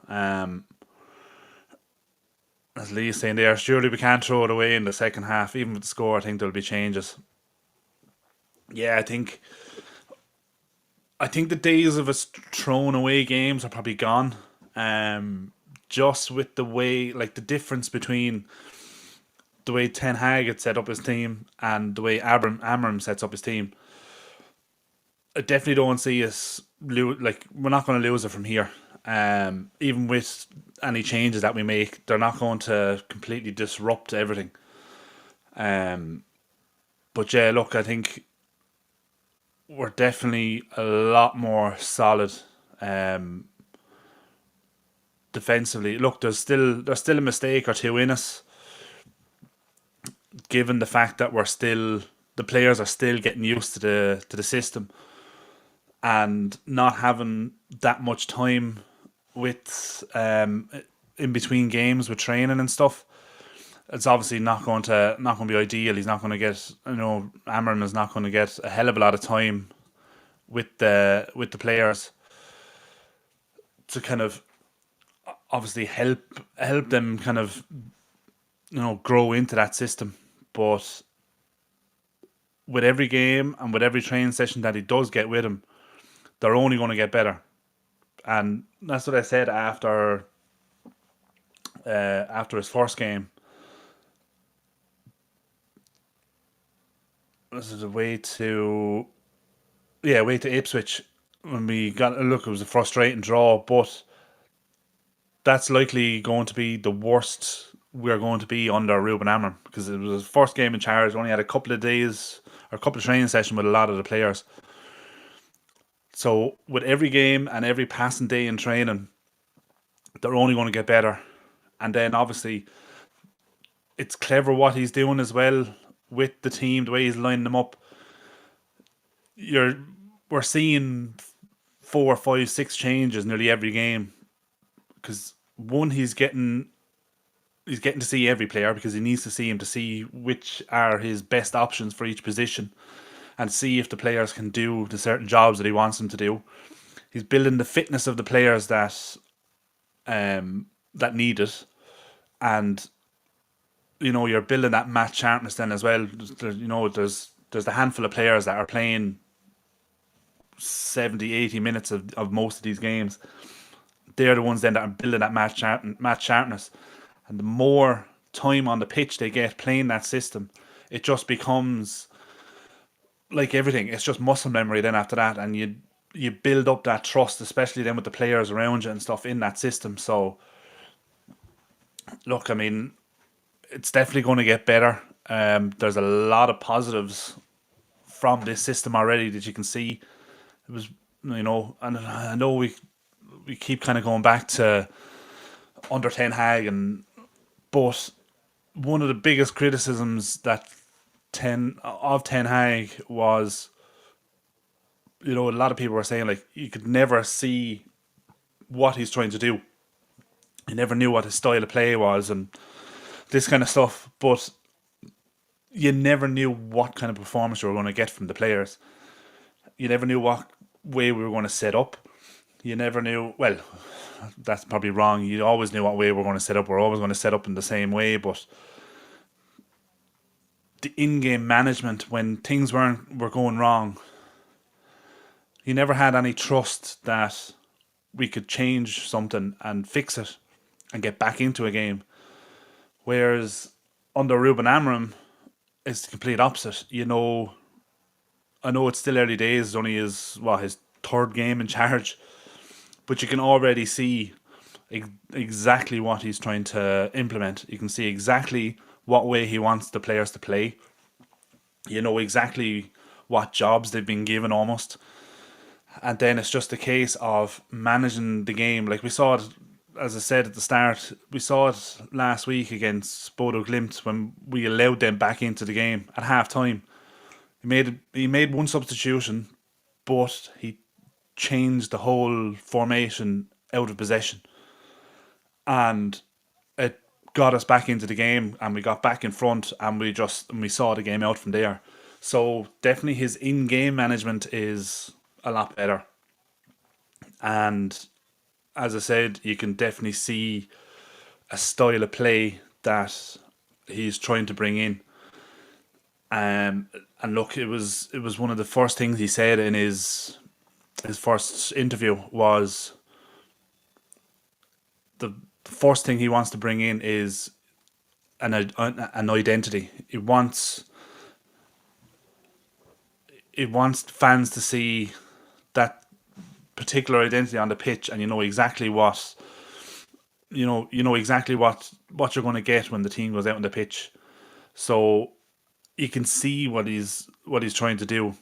As Lee's saying there, surely we can't throw it away in the second half. Even with the score, I think there'll be changes. Yeah, I think the days of us throwing away games are probably gone. Just with the way, like the difference between the way Ten Hag had set up his team and the way Amorim sets up his team, I definitely don't see us we're not going to lose it from here. Even with any changes that we make, they're not going to completely disrupt everything. But yeah, look, I think we're definitely a lot more solid defensively. Look, there's still a mistake or two in us, given the fact that the players are still getting used to the system and not having that much time with in between games with training and stuff. It's obviously not going to be ideal. He's not going to get, Amorim is not going to get a hell of a lot of time with the players to kind of obviously help them kind of grow into that system. But with every game and with every training session that he does get with him, they're only going to get better. And that's what I said after his first game. This is a way to Ipswich when we got it was a frustrating draw, but that's likely going to be the worst we're going to be under Rúben Amorim, because it was his first game in charge. Only had a couple of days or a couple of training sessions with a lot of the players. So with every game and every passing day in training, they're only going to get better. And then obviously it's clever what he's doing as well with the team, the way he's lining them up. You're We're seeing 4, 5, 6 changes nearly every game because one, he's getting to see every player because he needs to see him to see which are his best options for each position and see if the players can do the certain jobs that he wants them to do. He's building the fitness of the players that need it, and you're building that match sharpness then as well. There's a handful of players that are playing 70, 80 minutes of most of these games. They're the ones then that are building that match sharpness. And the more time on the pitch they get playing that system, it just becomes like everything. It's just muscle memory then after that, and you build up that trust, especially then with the players around you and stuff in that system. So, look, I mean, it's definitely going to get better. There's a lot of positives from this system already that you can see. It was, and I know we keep kind of going back to under Ten Hag, but one of the biggest criticisms that Ten Hag was, a lot of people were saying like you could never see what he's trying to do. You never knew what his style of play was and this kind of stuff, but you never knew what kind of performance you were going to get from the players. You never knew what way we were going to set up. You never knew, well, that's probably wrong. You always knew what way we were going to set up. We're always going to set up in the same way, but the in-game management, when things were going wrong, you never had any trust that we could change something and fix it and get back into a game. Whereas under Rúben Amorim, it's the complete opposite. I know it's still early days. It's only his third game in charge, but you can already see exactly what he's trying to implement. You can see exactly what way he wants the players to play. You know exactly what jobs they've been given almost. And then it's just a case of managing the game. Like we saw it, as I said at the start, we saw it last week against Bodo Glimt when we allowed them back into the game at half time. He made one substitution, but he changed the whole formation out of possession. And it got us back into the game and we got back in front and we saw the game out from there. So definitely his in-game management is a lot better. And as I said, you can definitely see a style of play that he's trying to bring in. And look, it was one of the first things he said in his first interview was the first thing he wants to bring in is an identity. He wants fans to see that particular identity on the pitch, and you know exactly what what you're going to get when the team goes out on the pitch. So you can see what he's trying to do.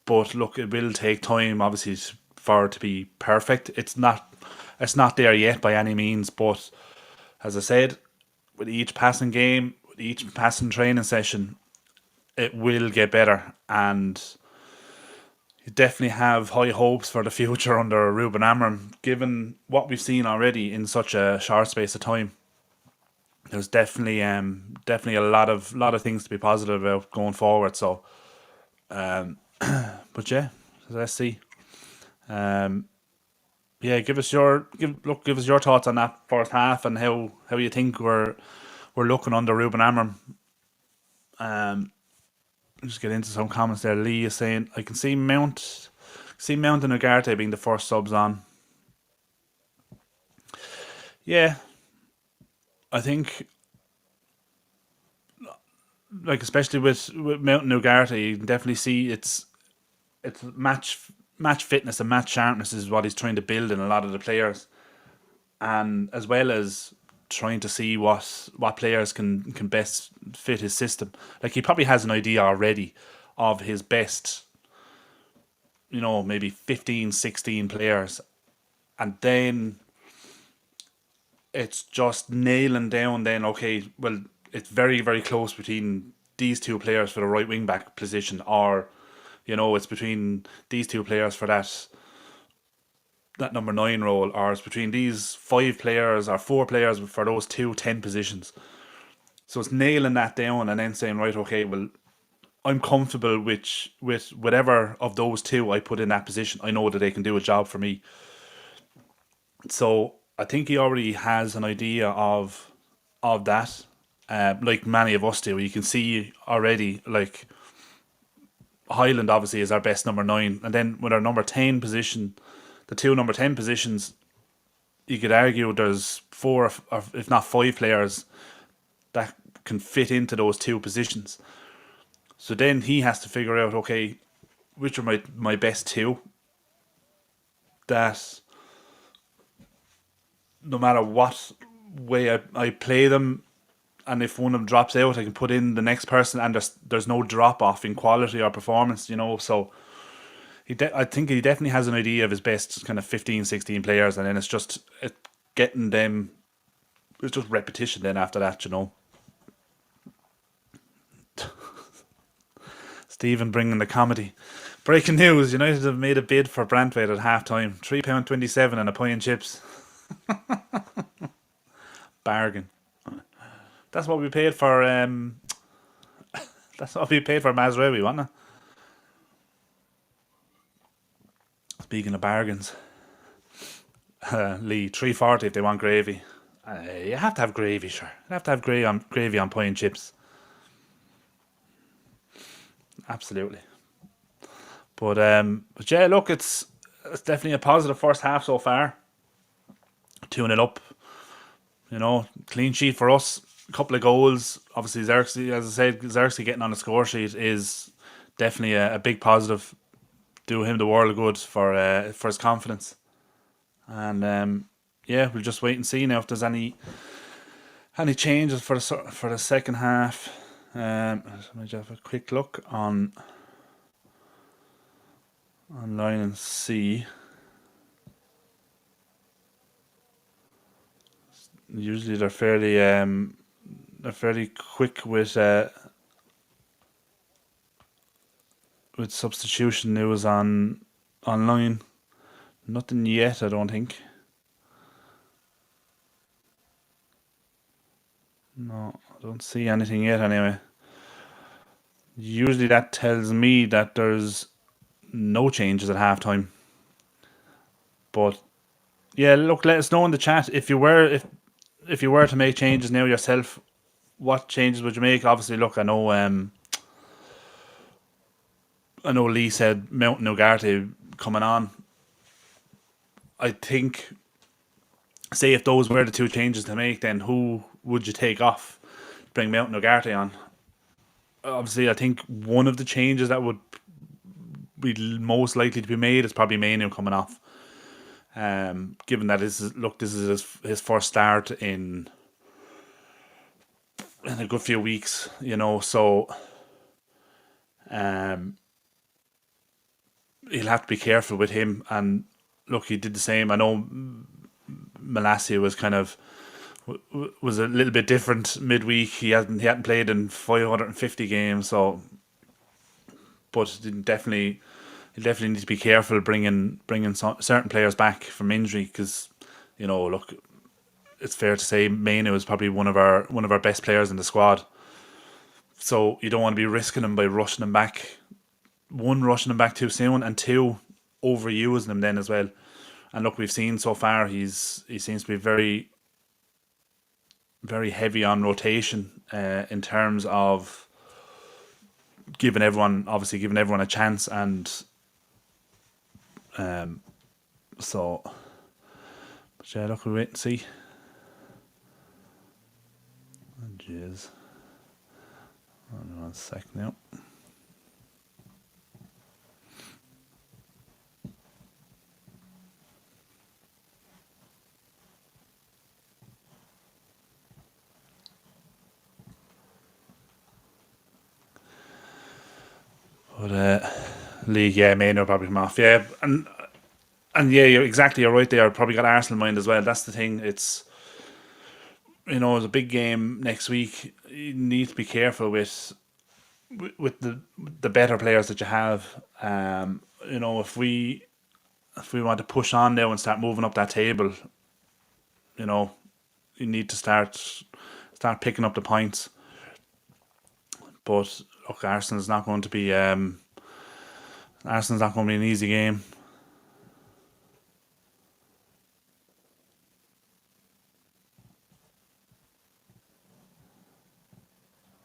But look, it will take time, obviously, for it to be perfect. It's not there yet by any means. But as I said, with each passing game, with each passing training session, it will get better. And you definitely have high hopes for the future under Rúben Amorim, given what we've seen already in such a short space of time. There's definitely a lot of things to be positive about going forward. So, but yeah, let's see. Yeah, give us your thoughts on that first half and how you think we're looking under Rúben Amorim. Just get into some comments there. Lee is saying I can see Mount and Ugarte being the first subs on. Yeah, I think like especially with Mount and Ugarte, you can definitely see it's match fitness and match sharpness is what he's trying to build in a lot of the players, and as well as trying to see what players can best fit his system. Like he probably has an idea already of his best, maybe 15, 16 players, and then it's just nailing down. Then okay, well, it's very very close between these two players for the right wing back position, or it's between these two players for that number 9 role, or it's between these 5 players or 4 players for those 10 positions. So it's nailing that down and then saying, right, okay, well, I'm comfortable with whatever of those 2 I put in that position. I know that they can do a job for me. So I think he already has an idea of that, like many of us do. You can see already, like Highland obviously is our best number 9, and then with our number 10 position, the 2 number 10 positions, you could argue there's 4 or if not 5 players that can fit into those 2 positions. So then he has to figure out, okay, which are my best 2 that no matter what way I play them, and if one of them drops out, I can put in the next person, and there's no drop off in quality or performance, So I think he definitely has an idea of his best kind of 15, 16 players, and then it's just getting them. It's just repetition then after that. Stephen bringing the comedy. Breaking news: United have made a bid for Brantwaite at half time. £3.27 and a pie and chips. Bargain. That's what we paid for. That's what we paid for Mazraoui, wasn't it? Speaking of bargains, Lee, 340 if they want gravy. You have to have gravy, sure. You have to have gravy on pie and chips. Absolutely. But yeah, look, it's definitely a positive first half so far. 2-0 up. Clean sheet for us. A couple of goals. Obviously, Xerxes, as I said, Xerxes getting on the score sheet is definitely a big positive. Do him the world of good for his confidence. And yeah, we'll just wait and see now if there's any changes for the second half. Let me just have a quick look online and see. Usually they're fairly quick with substitution news online. Nothing yet, I don't think. No, I don't see anything yet anyway. Usually that tells me that there's no changes at halftime. But yeah, look, let us know in the chat if you were to make changes now yourself. What changes would you make? Obviously, look, I know Lee said Mountain Ugarte coming on. I think, say if those were the 2 changes to make, then who would you take off to bring Mountain Ugarte on? Obviously, I think one of the changes that would be most likely to be made is probably Mainu coming off. Given that this is his first start in a good few weeks, so he'll have to be careful with him. And look, he did the same. I know Malacia was a little bit different midweek. He hadn't played in 550 games, so but definitely need to be careful bringing certain players back from injury, because look, it's fair to say Mainu is probably one of our best players in the squad. So you don't want to be risking him by rushing him back. 1, rushing him back too soon, and 2, overusing him then as well. And look, we've seen so far he seems to be very, very heavy on rotation in terms of giving everyone a chance, and so. But yeah, look, we'll wait and see. Jeez. Hold on 1 sec now. League, yeah, Maynard will probably come off. Yeah, and yeah, you're right there. Probably got Arsenal in mind as well. That's the thing. It's a big game next week. You need to be careful with the better players that you have. If we want to push on now and start moving up that table, you know, you need to start picking up the points. But look, Arsenal's not going to be an easy game.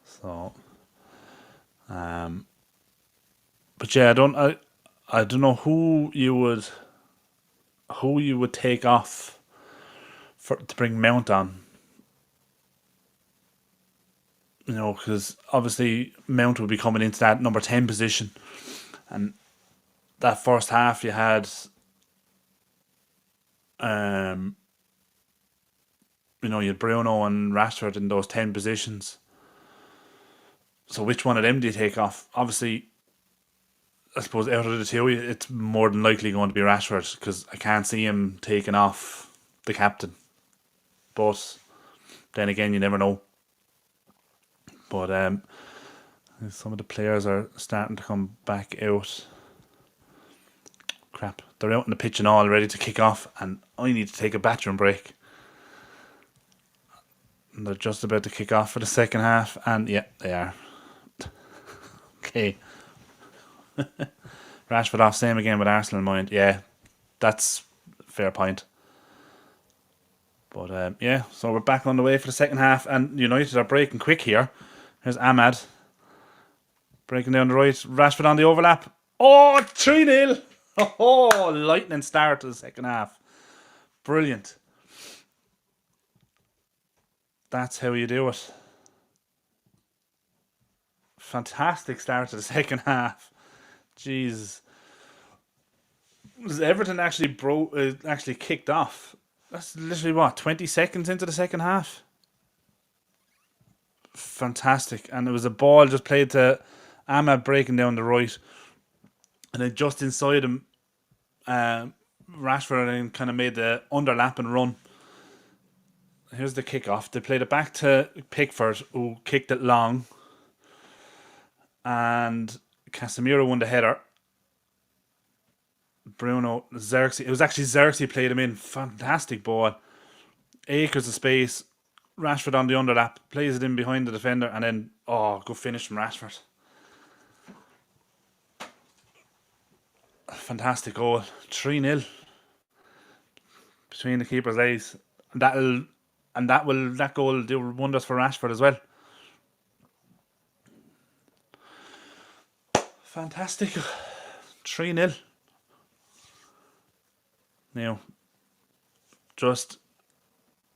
So, but yeah, I don't know who you would take off to bring Mount on. Because obviously Mount would be coming into that number 10 position, and that first half you had, um, you had Bruno and Rashford in those 10 positions. So which one of them do you take off? Obviously, I suppose out of the two, it's more than likely going to be Rashford because I can't see him taking off the captain. But then again, you never know. But some of the players are starting to come back out. Crap, they're out on the pitch and all ready to kick off, and I need to take a bathroom break. And they're just about to kick off for the second half, and yeah, they are. Okay. Rashford off, same again with Arsenal in mind. Yeah, that's a fair point. But yeah, so we're back on the way for the second half, and United are breaking quick here. Here's Ahmad breaking down the right. Rashford on the overlap. Oh, 3-0. Oh, lightning start to the second half. Brilliant. That's how you do it. Fantastic start to the second half. Jeez. Everton actually kicked off. That's literally what, 20 seconds into the second half? Fantastic. And it was a ball just played to Ahmad breaking down the right. And then just inside him, Rashford then kind of made the underlap and run. Here's the kickoff. They played it back to Pickford, who kicked it long. And Casemiro won the header. Bruno, Xerxes. It was actually Xerxes played him in. Fantastic ball. Acres of space. Rashford on the underlap. Plays it in behind the defender. And then, good finish from Rashford. Fantastic goal. 3-0. Between the keeper's legs. That goal will do wonders for Rashford as well. Fantastic. 3-0. Now, just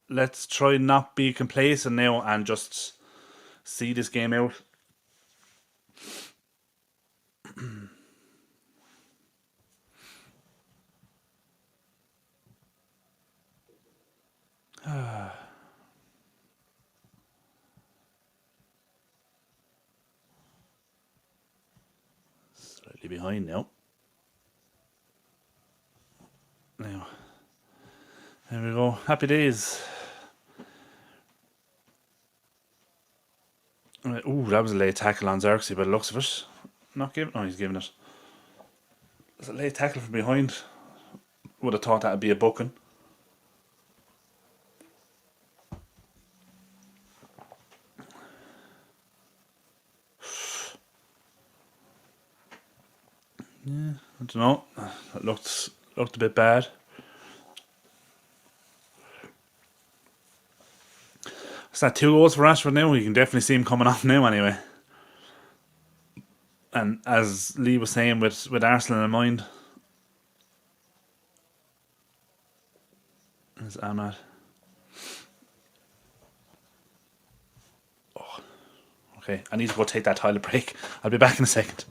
let's try not be complacent now and just see this game out. Slightly behind now. Now, there we go. Happy days. Ooh, that was a late tackle on Xerxes by the looks of it. Not giving. Oh, he's giving it. It's a late tackle from behind. Would have thought that'd be a booking. Yeah, I don't know. It looked a bit bad. Is that 2 goals for Rashford now? You can definitely see him coming off now anyway. And as Lee was saying, with Arsenal in mind, there's Ahmad. Oh, okay, I need to go take that toilet break. I'll be back in a second.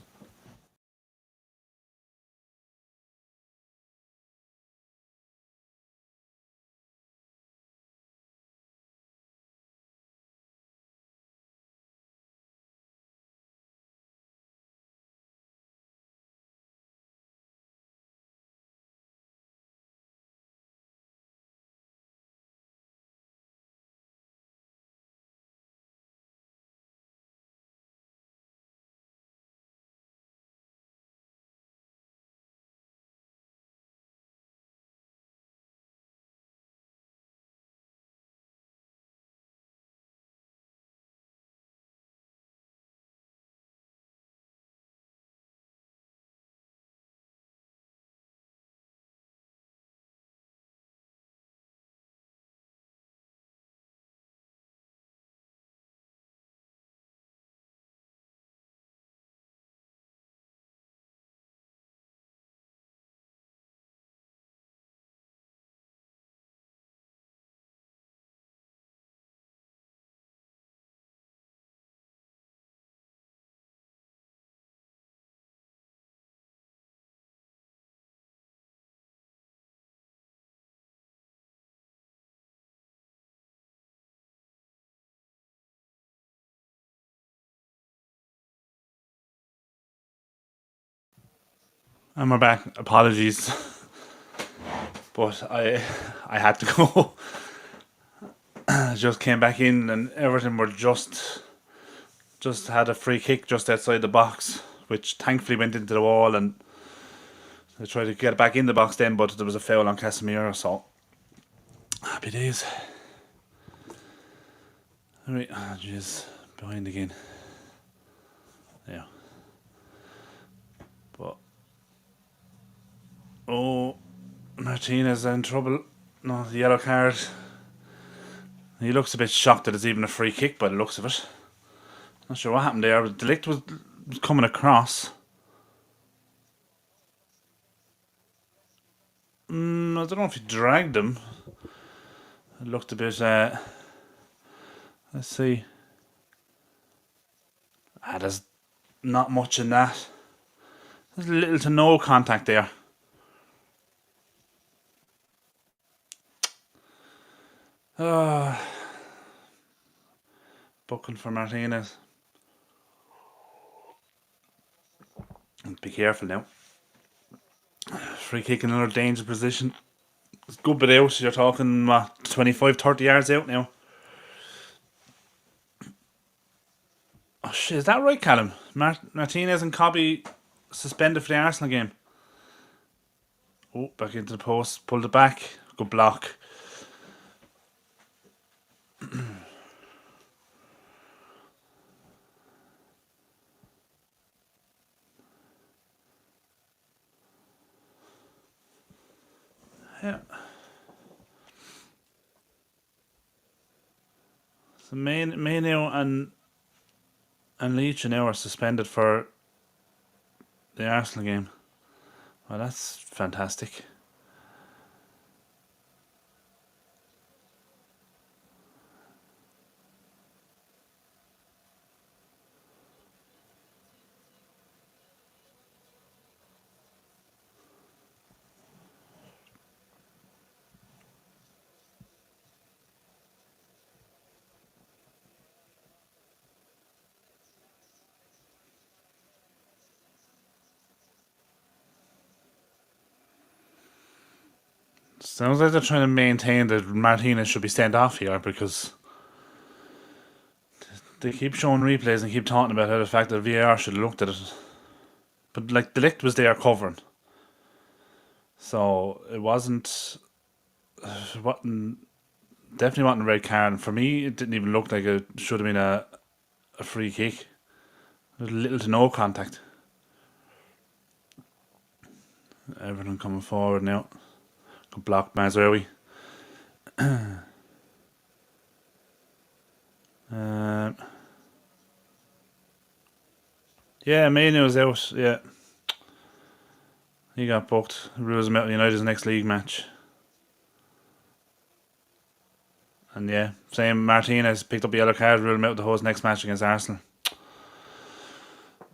And we're back. Apologies, but I had to go. I just came back in, and Everton were just had a free kick just outside the box, which thankfully went into the wall, and they tried to get it back in the box then, but there was a foul on Casemiro. So happy days. All right, jeez, behind again. Yeah, but oh, Martinez in trouble. No, the yellow card. He looks a bit shocked that it's even a free kick by the looks of it. Not sure what happened there, but Delict was coming across. I don't know if he dragged him. It looked a bit. Let's see. There's not much in that. There's little to no contact there. Booking for Martinez. Be careful now. Free kick in another dangerous position. It's a good bit out. You're talking, what, 25, 30 yards out now. Oh shit, is that right, Callum? Martinez and Cobby suspended for the Arsenal game. Oh, back into the post. Pulled it back. Good block. Yeah. So Maino and Leach now are suspended for the Arsenal game. Well, that's fantastic. Sounds like they're trying to maintain that Martinez should be sent off here because they keep showing replays and keep talking about how the fact that VAR should have looked at it. But like Delict was there covering. So it wasn't definitely wasn't a red card. And for me it didn't even look like it should have been a free kick. There's little to no contact. Everton coming forward now. Good block, Mazraoui. Yeah, Mainoo's out. Yeah, he got booked. Rules him out of United's next league match. And yeah, same Martinez picked up a yellow card, ruled him out of the whole next match against Arsenal.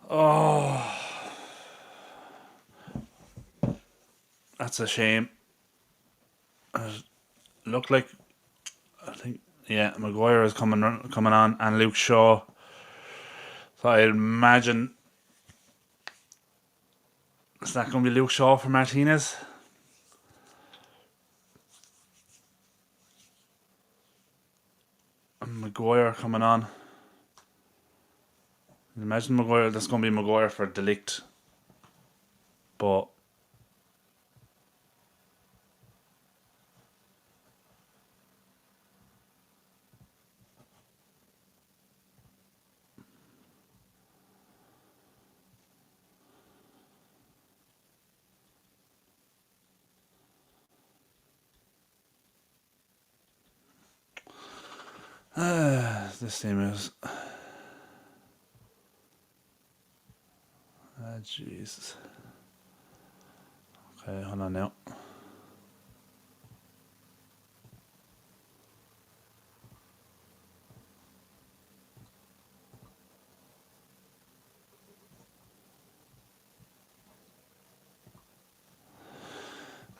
Oh, that's a shame. Looked like, I think, yeah, Maguire is coming on, and Luke Shaw. So I imagine, is that going to be Luke Shaw for Martinez? And Maguire coming on. Imagine Maguire. That's going to be Maguire for Delict. But this team is. Jesus. Okay, hold on now.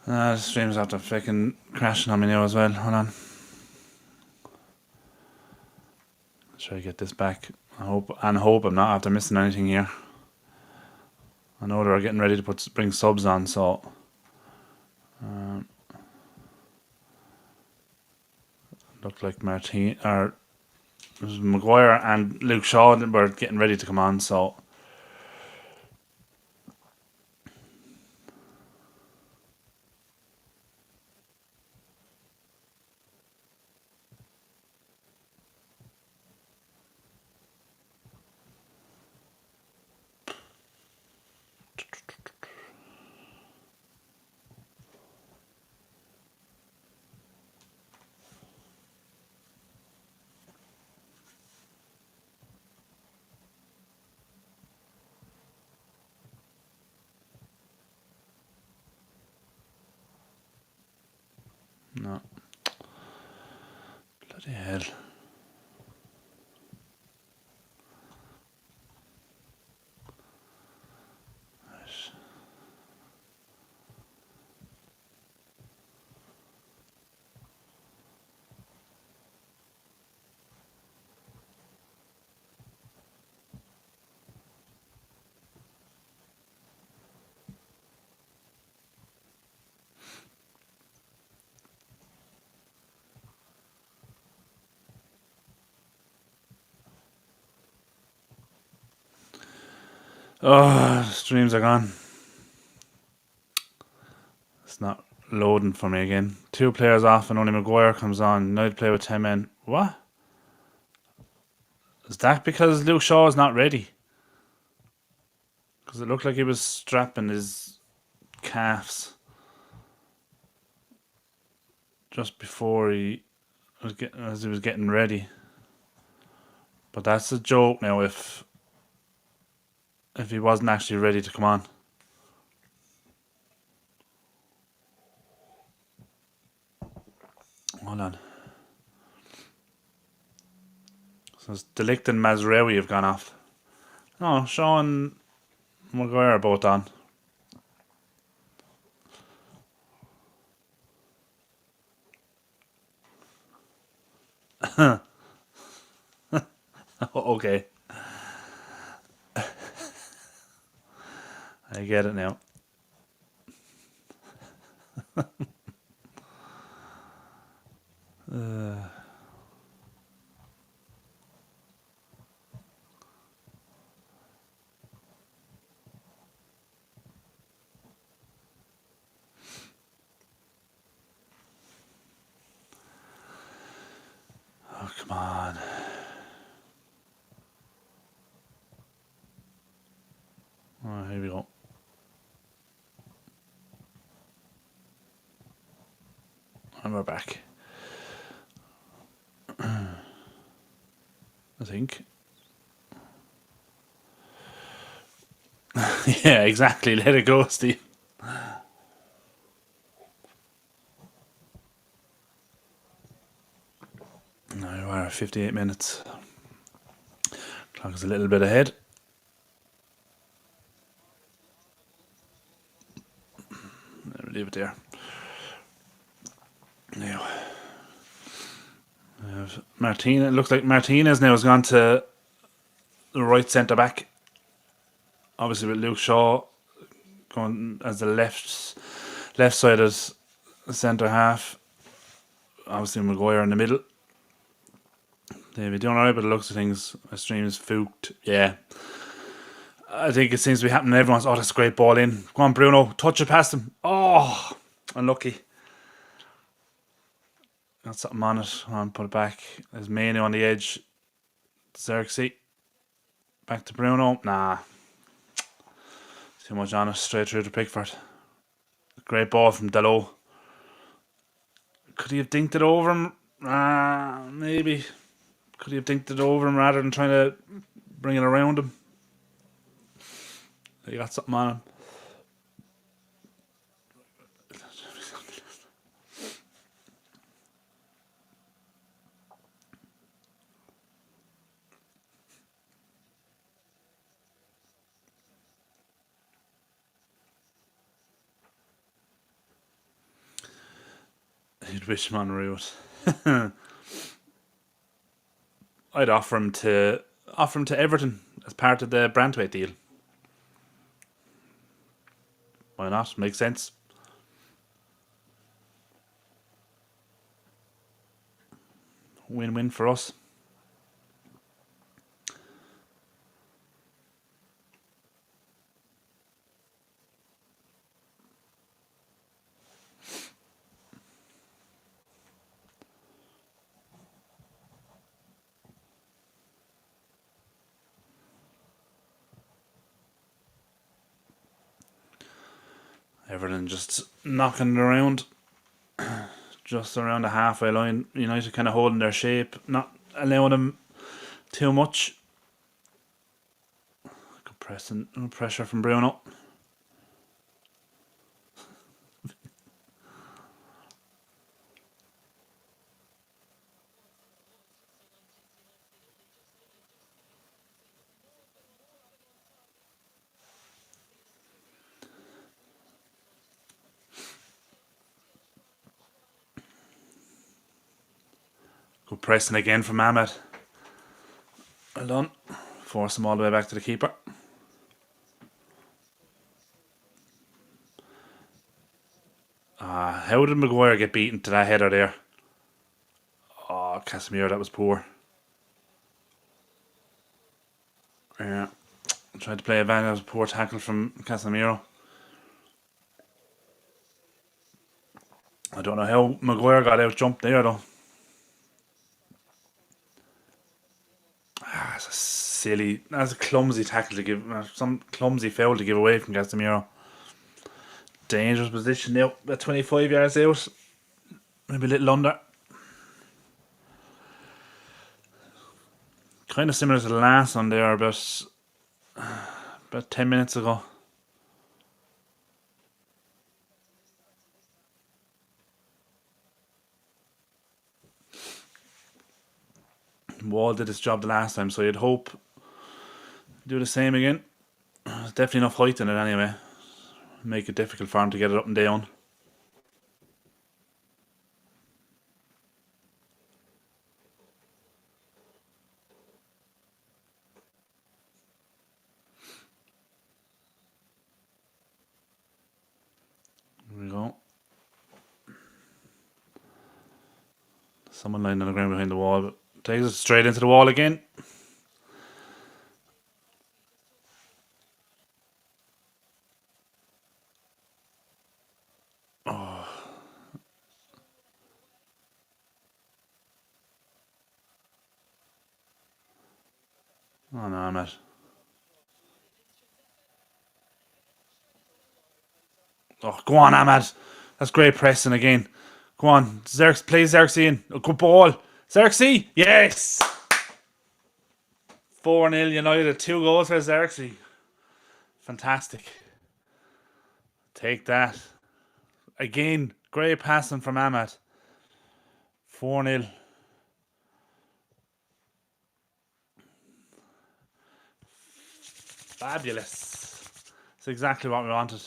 The stream's after fucking crashing on me now as well. Hold on. Try to get this back. I hope I'm not after missing anything here. I know they're getting ready to bring subs on, so looked like it was Maguire and Luke Shaw were getting ready to come on. So no, bloody hell. Oh, the streams are gone. It's not loading for me again. 2 players off and only Maguire comes on. Now to play with 10 men. What? Is that because Luke Shaw is not ready? Because it looked like he was strapping his calves just before as he was getting ready. But that's a joke now if he wasn't actually ready to come on. Hold on. So it's Delict and Mazraoui have gone off. No, Shaw and Maguire are both on. Okay. I get it now. Oh, come on. Oh, here we go. And we're back. I think. Yeah, exactly. Let it go, Steve. Now we're 58 minutes. Clock is a little bit ahead. We'll leave it there. Now, Martinez. It looks like Martinez now has gone to the right centre back. Obviously, with Luke Shaw going as the left-sided centre half. Obviously, Maguire in the middle. They've been doing alright, but the looks of things, my stream is fooked. Yeah. I think it seems to be happening. Everyone's, oh, that's a great ball in. Come on, Bruno. Touch it past him. Oh, unlucky. Got something on it. Come on, put it back. There's Manu on the edge. Xerxes. Back to Bruno. Nah. Too much on it. Straight through to Pickford. Great ball from Dalot. Could he have dinked it over him? Maybe. Could he have dinked it over him rather than trying to bring it around him? He got something on him. You'd wish him on route. I'd offer him to Everton as part of the Brantwaite deal. Why not? Makes sense. Win-win for us. Everton just knocking it around, just around the halfway line. United kind of holding their shape, not allowing them too much. Good pressure from Bruno. Good pressing again from Ahmed. Well done. Force him all the way back to the keeper. How did Maguire get beaten to that header there? Oh, Casemiro, that was poor. Yeah. Tried to play advantage. That was a poor tackle from Casemiro. I don't know how Maguire got out jumped there though. That's a clumsy tackle to give, some clumsy foul to give away from Casemiro. Dangerous position now, about 25 yards out, maybe a little under. Kind of similar to the last one there, about 10 minutes ago. Wall did his job the last time, so you'd hope do the same again. There's definitely enough height in it anyway. Make it difficult for him to get it up and down. There we go. Someone lying on the ground behind the wall, but takes it straight into the wall again. Oh no, I'm not. Oh, go on, Ahmad. That's great pressing again. Go on, play Xerxes in. A good ball. Xerxes, yes! 4-0 United. 2 goals for Xerxes. Fantastic. Take that. Again, great passing from Ahmad. 4-0. Fabulous. That's exactly what we wanted.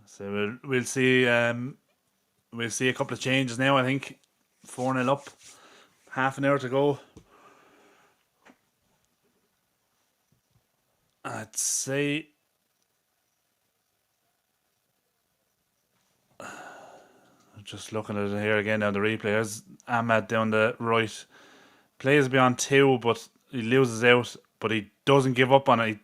So we'll see a couple of changes now, I think. 4-0 up. Half an hour to go. I'd say just looking at it here again on the replay. There's Ahmad down the right. Plays beyond 2, but he loses out. But he doesn't give up on it.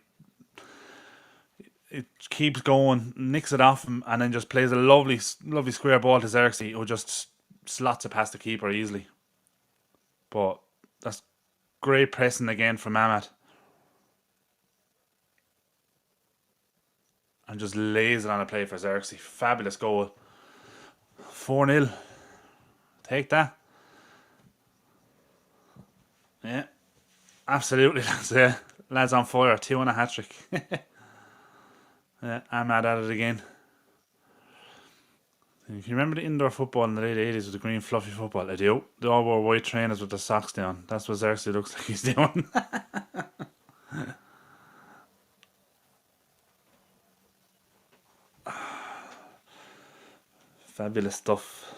It keeps going, nicks it off him, and then just plays a lovely square ball to Xerxes, who just slots it past the keeper easily. But that's great pressing again from Ahmad. And just lays it on a play for Xerxes. Fabulous goal. 4-0. Take that. Yeah. Absolutely, lads on fire. 2 and a hat-trick. Yeah, Ahmad at it again. Can you remember the indoor football in the late 80s with the green fluffy football? I do. They all wore white trainers with the socks down. That's what Xerxes looks like he's doing. Fabulous stuff.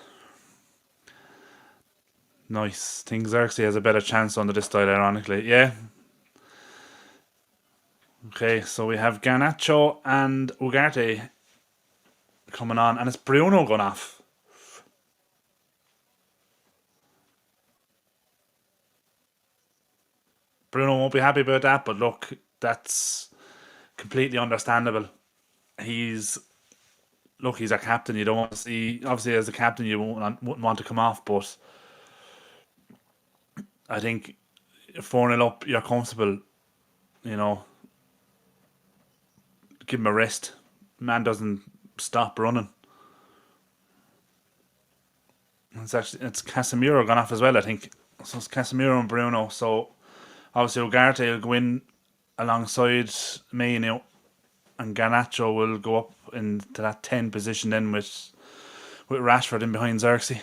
Nice. Think Xerxes has a better chance under this style, ironically. Yeah. Okay, so we have Garnacho and Ugarte coming on, and it's Bruno going off. Bruno won't be happy about that, but look, that's completely understandable. He's he's a captain. You don't want to see, obviously, as a captain, you wouldn't want to come off, but I think 4-0 up, you're comfortable, you know, give him a rest. Man doesn't stop running. It's Casemiro gone off as well, I think. So it's Casemiro and Bruno. So obviously Ugarte will go in alongside Mainu, and Garnacho will go up into that 10 position then with Rashford in behind Xerxes.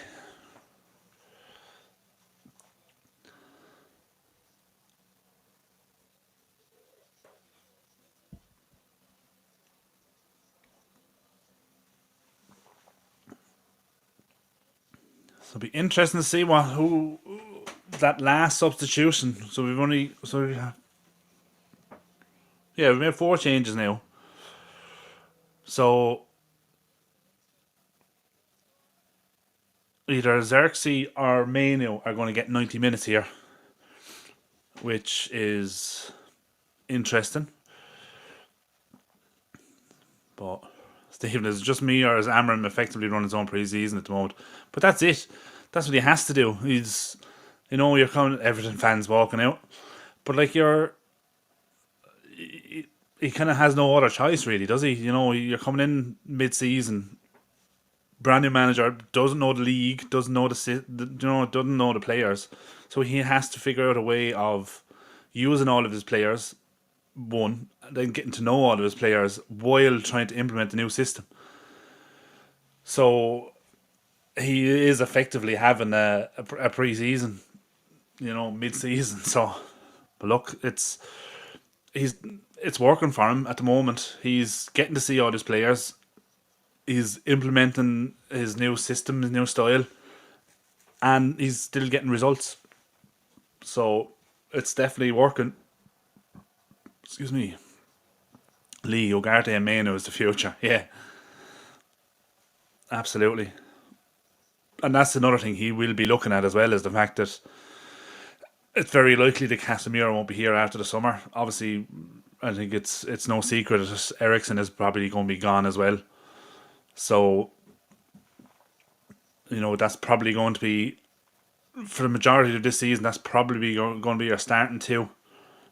So it'll be interesting to see who that last substitution. So we've only we've made 4 changes now. So either Xerxes or Mainu are going to get 90 minutes here, which is interesting. But Stephen, is it just me or is Amorim effectively running his own pre-season at the moment? But that's it. That's what he has to do. You're coming, Everton fans walking out, but like he kind of has no other choice, really, does he? You're coming in mid-season, brand new manager, doesn't know the league, doesn't know doesn't know the players, so he has to figure out a way of using all of his players, one, and then getting to know all of his players while trying to implement the new system. So he is effectively having a pre-season, mid-season. So, but look, it's working for him at the moment. He's getting to see all his players. He's implementing his new system, his new style, and he's still getting results. So it's definitely working. Excuse me. Lee, Ugarte and Maino is the future. Yeah, absolutely. And that's another thing he will be looking at as well, is the fact that it's very likely that Casemiro won't be here after the summer. Obviously, I think it's no secret that Eriksen is probably going to be gone as well. So, that's probably going to be, for the majority of this season, that's probably going to be your starting two.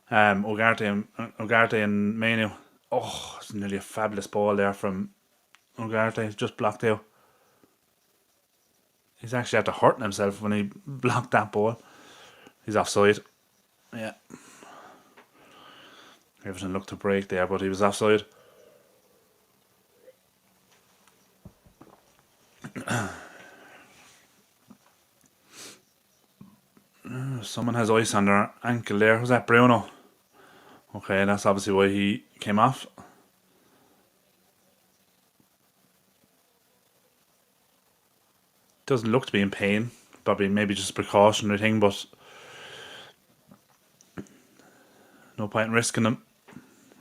Ugarte and Mainu. Oh, it's nearly a fabulous ball there from Ugarte. Just blocked out. He's actually had to hurt himself when he blocked that ball. He's offside. Yeah. Everton looked to break there, but he was offside. Someone has ice on their ankle there. Was that Bruno? Okay, that's obviously why he came off. Doesn't look to be in pain. Probably maybe just a precautionary thing, but no point in risking him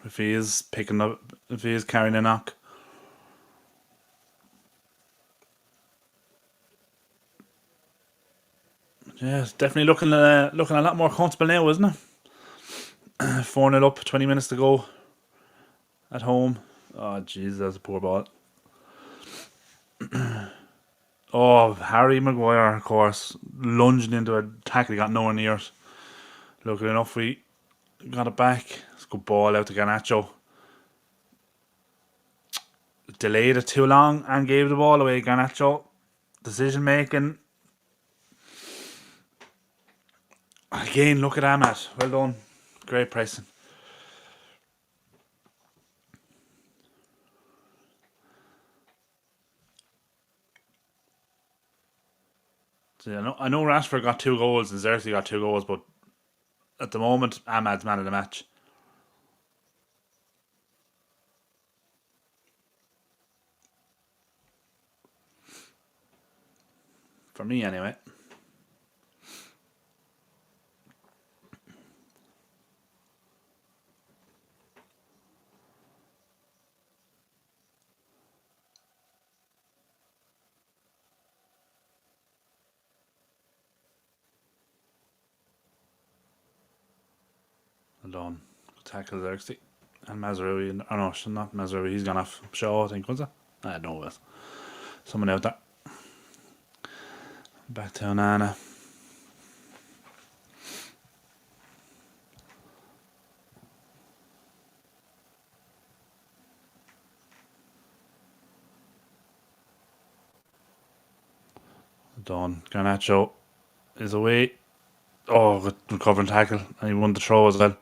if he is carrying a knock. Yeah, it's definitely looking a lot more comfortable now, isn't it? 4-0 up, 20 minutes to go at home. Oh, jeez, that's a poor ball. Oh, Harry Maguire, of course, lunging into a tackle he got nowhere near it. Lucky enough, we got it back. It's a good ball out to Garnacho. Delayed it too long and gave the ball away, Garnacho. Decision making. Again, look at Ahmad. Well done. Great pressing. So, I know Rashford got 2 goals and Xerxes got 2 goals, but at the moment, Ahmad's man of the match. For me, anyway. Hold on. Tackle there. And Mazraoui. Oh no, not Mazraoui. He's gone off. Shaw, I think, was it? I don't know. Someone out there. Back to Onana. Done. Garnacho is away. Oh, good recovering tackle. And he won the throw as well.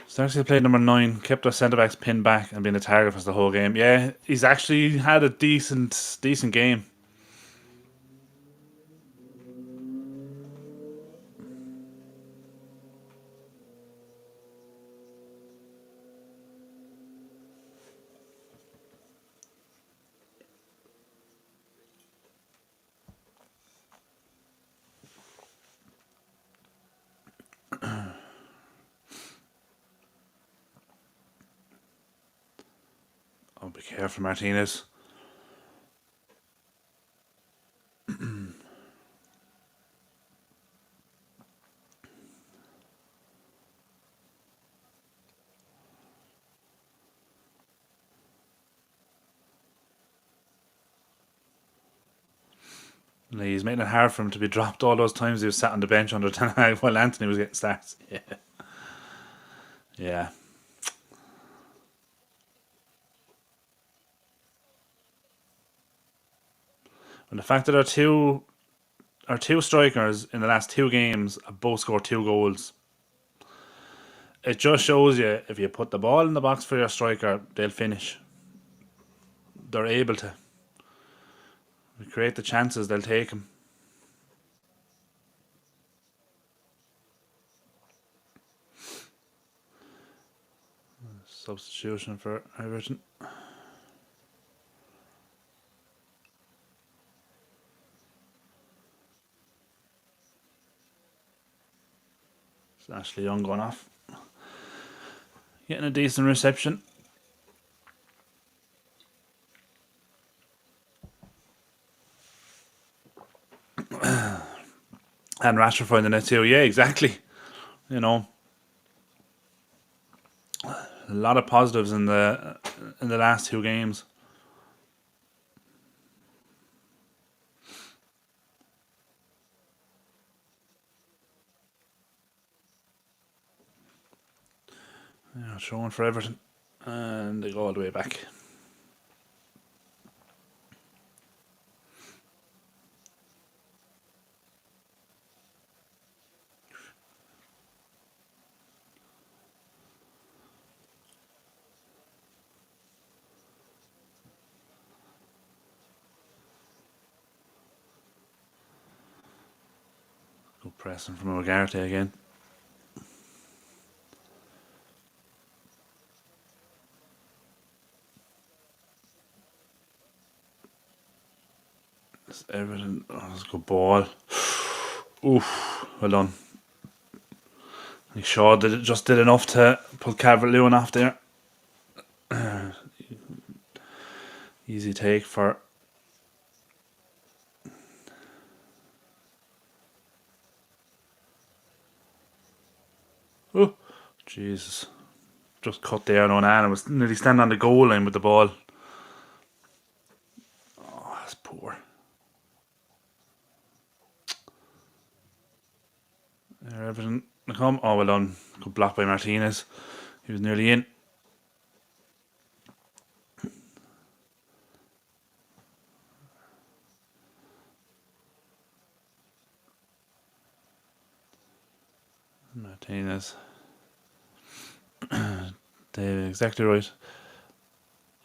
Starkey played number 9, kept our centre backs pinned back and been a target for us the whole game. Yeah, he's actually had a decent game. Oh, be careful, Martinez. He's making it hard for him to be dropped all those times he was sat on the bench under Ten Hag while Anthony was getting starts. Yeah. Yeah. And the fact that our two strikers in the last 2 games have both scored 2 goals, it just shows you if you put the ball in the box for your striker, they'll finish. They're able to. We create the chances, they'll take them. Substitution for Everton. It's Ashley Young going off. Getting a decent reception. And Rashford finding it too. Yeah, exactly. You know, a lot of positives in the last 2 games. Yeah, showing for Everton, and they go all the way back. Good pressing from Ugarte again. It's Everton. Oh, that's a good ball. Oof, well done. I think Shaw just did enough to put Calvert-Lewin off there. Easy take for. Oh, Jesus. Just cut there on Anna. Was nearly standing on the goal line with the ball. Oh, that's poor. There, Everton. Come. Oh, well done. Good block by Martinez. He was nearly in. Martinez. They're exactly right.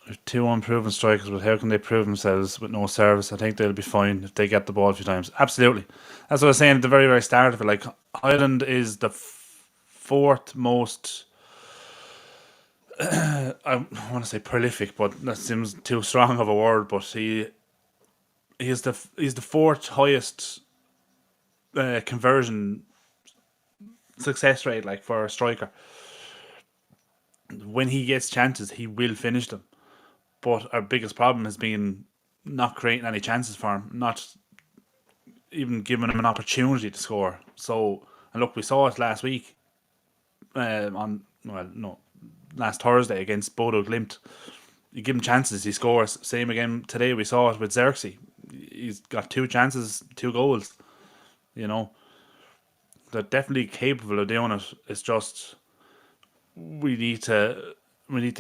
There's 2 unproven strikers, but how can they prove themselves with no service? I think they'll be fine if they get the ball a few times. Absolutely. That's what I was saying at the very, very start of it. Like, Ireland is the 4th most, I want to say prolific, but that seems too strong of a word, but he's the 4th highest conversion success rate, like, for a striker. When he gets chances, he will finish them. But our biggest problem has been not creating any chances for him, not even giving him an opportunity to score. So, and look, we saw it last week on well, no, last Thursday against Bodo Glimt. You give him chances, he scores. Same again today. We saw it with Xerxes. He's got two chances, two goals. You know, they're definitely capable of doing it. It's just we need to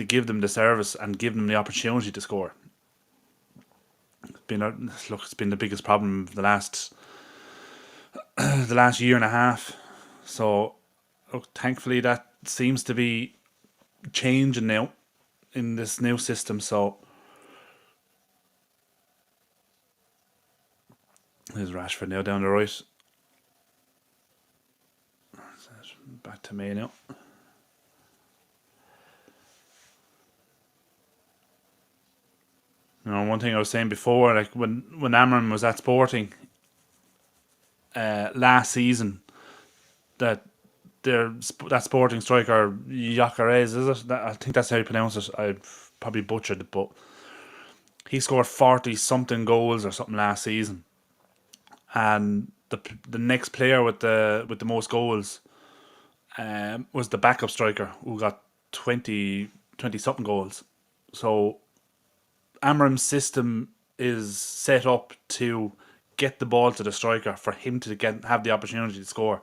give them the service and give them the opportunity to score. It's been the biggest problem of the last year and a half. So look, thankfully that seems to be changing now in this new system. So there's Rashford now down the right. Back to me now. You know, one thing I was saying before, like when Amorim was at Sporting last season, that that Sporting striker Gyökeres, is it? I think that's how you pronounce it. I probably butchered it, but he scored 40 something goals or something last season, and the next player with the most goals was the backup striker who got 20 something goals. So Amorim's system is set up to get the ball to the striker for him to have the opportunity to score.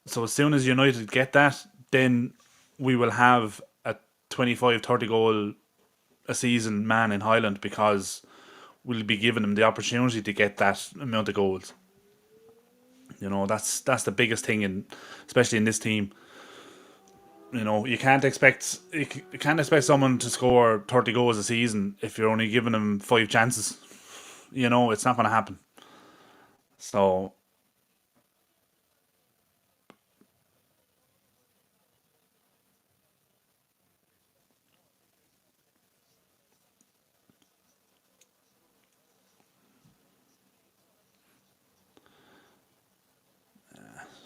So as soon as United get that, then we will have a 25, 30 goal a season man in Highland, because we'll be giving him the opportunity to get that amount of goals. You know, that's the biggest thing, especially in this team. You know, you can't expect someone to score 30 goals a season if you're only giving them 5 chances. You know, it's not going to happen. So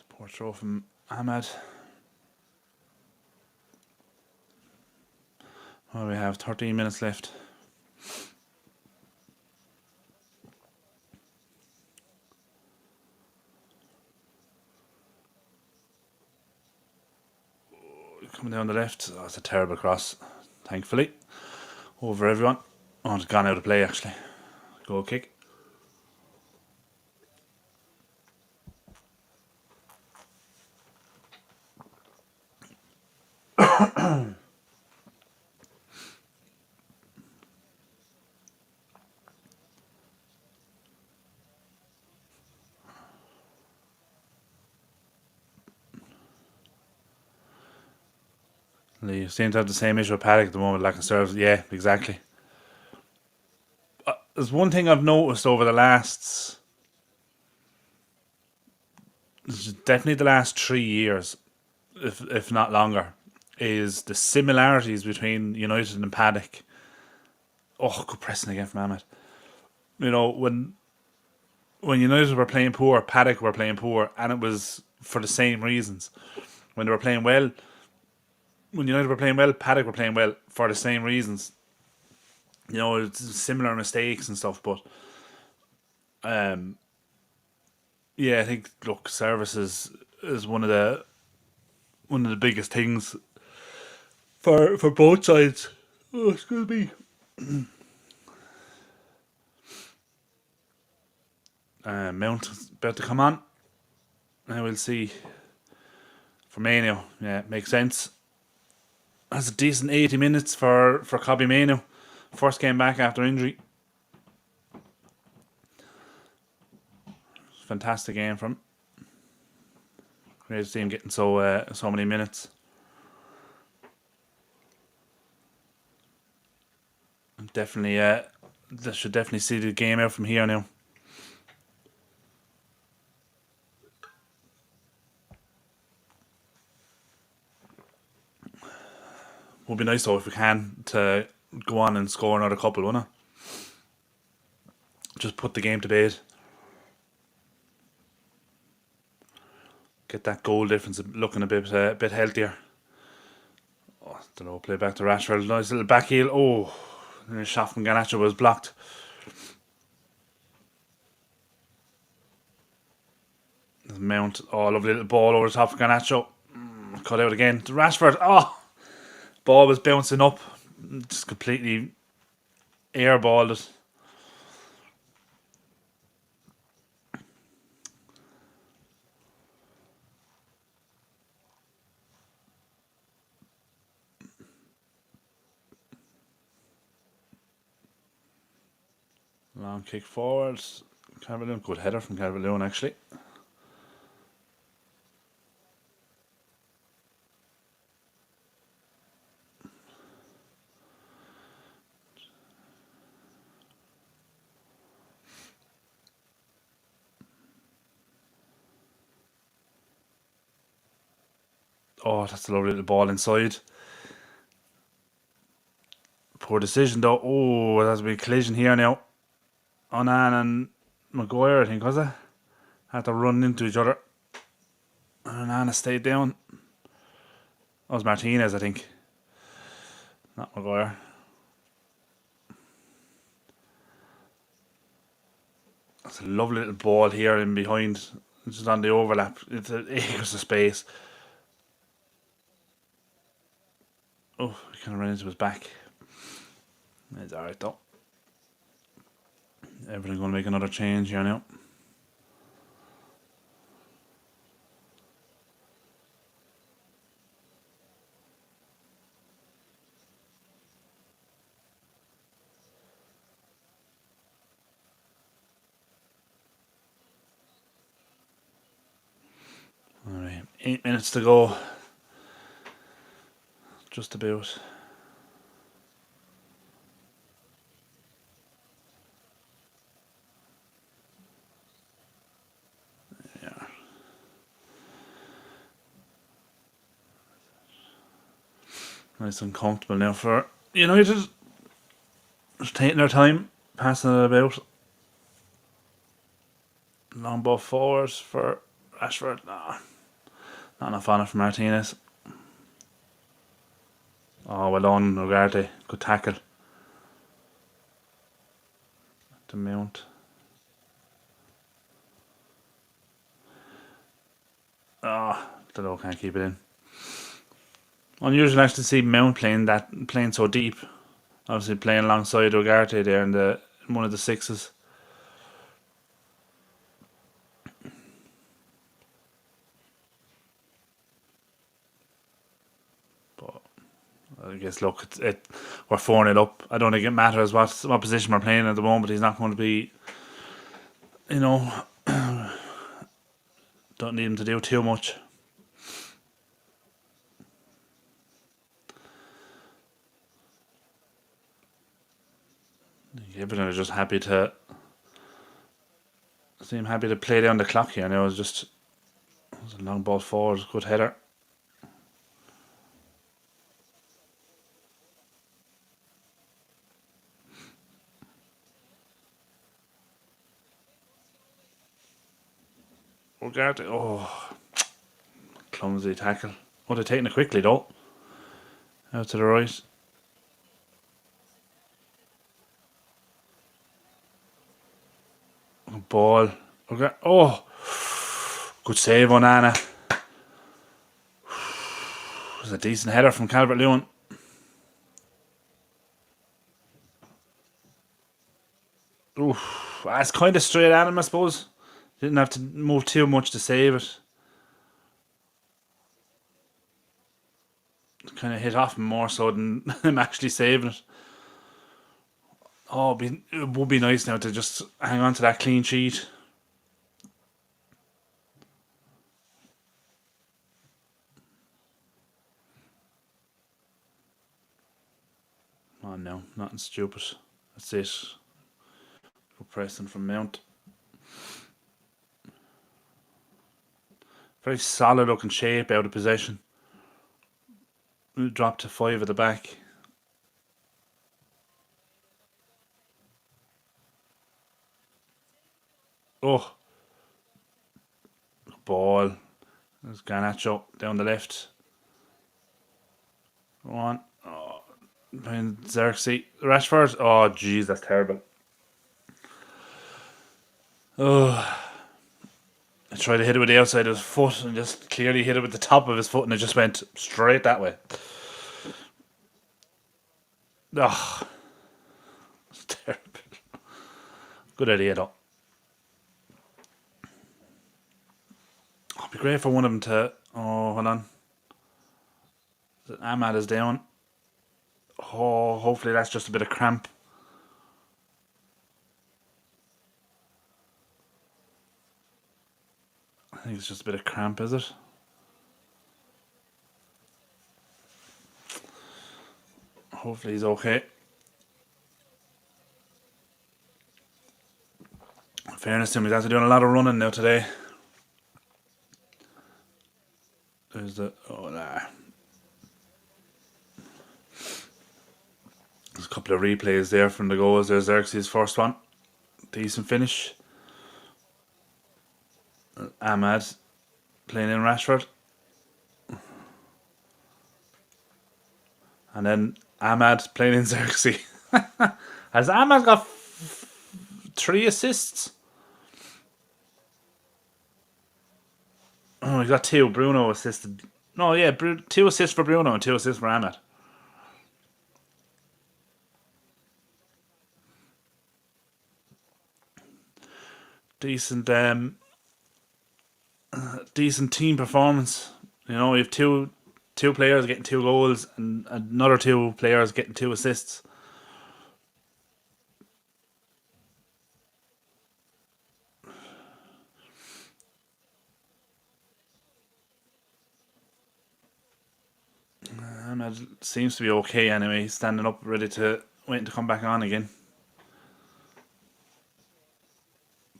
poor throw from Ahmed. Well, we have 13 minutes left. Coming down the left. Oh, it's a terrible cross. Thankfully. Over everyone. Oh, it's gone out of play actually. Goal kick. You seem to have the same issue with Paddock at the moment, lack of service. Yeah, exactly. There's one thing I've noticed over definitely the last 3 years, if not longer, is the similarities between United and Paddock. Oh, good pressing again from Ahmed. You know, when United were playing poor, Paddock were playing poor, and it was for the same reasons. When they were playing well, when United were playing well, Paddock were playing well for the same reasons. You know, it's similar mistakes and stuff, but yeah, I think look, service is one of the biggest things for both sides. Oh, excuse me. Mount is about to come on. Now we'll see. Firmino, yeah, makes sense. That's a decent 80 minutes for Kobbie Mainoo. First game back after injury. Fantastic game from him. Great to see him getting so many minutes. Definitely, they should definitely see the game out from here now. Would be nice though if we can to go on and score another couple, wouldn't it? Just put the game to bed. Get that goal difference looking a bit healthier. Oh, don't know. Play back to Rashford. Nice little back heel. Oh, and the shot from Garnacho was blocked. Mount. Oh, lovely little ball over the top of Garnacho. Cut out again. To Rashford. Oh, ball was bouncing up. Just completely airballed it. Long kick forward. Calvert-Lewin. Good header from Calvert-Lewin, actually. Oh, that's a lovely little ball inside. Poor decision though. Oh, there's a big collision here now. Onan and Maguire, I think, was it? Had to run into each other. And Onana stayed down. That was Martinez, I think. Not Maguire. That's a lovely little ball here in behind. Just on the overlap. It's acres of space. Oh, he kind of ran into his back. It's alright though. Everton going to make another change here now. Alright, 8 minutes to go. Just about. Yeah. Nice and comfortable now for United. Just taking their time, passing it about. Long ball forwards for Rashford. Nah, not enough on it for Martinez. Oh, well done, Ugarte. Good tackle. To Mount. Ah, oh, can't keep it in. Unusual actually to see Mount playing so deep. Obviously playing alongside Ugarte there in one of the sixes. But I guess look, we're 4-0 up. I don't think it matters what position we're playing at the moment. He's not going to be, don't need him to do too much. Everton are just happy to seem happy to play down the clock here. Now it was a long ball forward, good header. Ugarte, oh, clumsy tackle. Oh, they're taking it quickly though. Out to the right. Ball. Okay. Oh, good save on Anna. It was a decent header from Calvert-Lewin. Oof, that's kind of straight at him, I suppose. Didn't have to move too much to save it. Kind of hit off him more so than him actually saving it. Oh, it would be nice now to just hang on to that clean sheet. Oh no, nothing stupid. That's it. Good pressing from Mount. Very solid looking shape out of possession. We'll drop to 5 at the back. Oh, ball. There's Garnacho down the left. Go on. Oh, Xerxes. Rashford. Oh, jeez, that's terrible. Oh, tried to hit it with the outside of his foot and just clearly hit it with the top of his foot, and it just went straight that way. Oh, it's terrible. Good idea though. It'd be great for one of them to. Oh, hold on. Ahmad is down. Oh, hopefully that's just a bit of cramp. I think it's just a bit of cramp, is it? Hopefully he's okay. In fairness to him, he's actually doing a lot of running now today. There's the. Oh, nah. There's a couple of replays there from the goals. There's Xerxes' first one. Decent finish. Ahmad playing in Rashford. And then Ahmad playing in Xerxes. Has Ahmad got 3 assists? Oh, he got 2. Bruno assisted. No, yeah, 2 assists for Bruno and 2 assists for Ahmad. Decent, decent team performance. You know, you have two players getting 2 goals and another 2 players getting 2 assists. Ahmad seems to be okay anyway. He's standing up, ready to waiting to come back on again.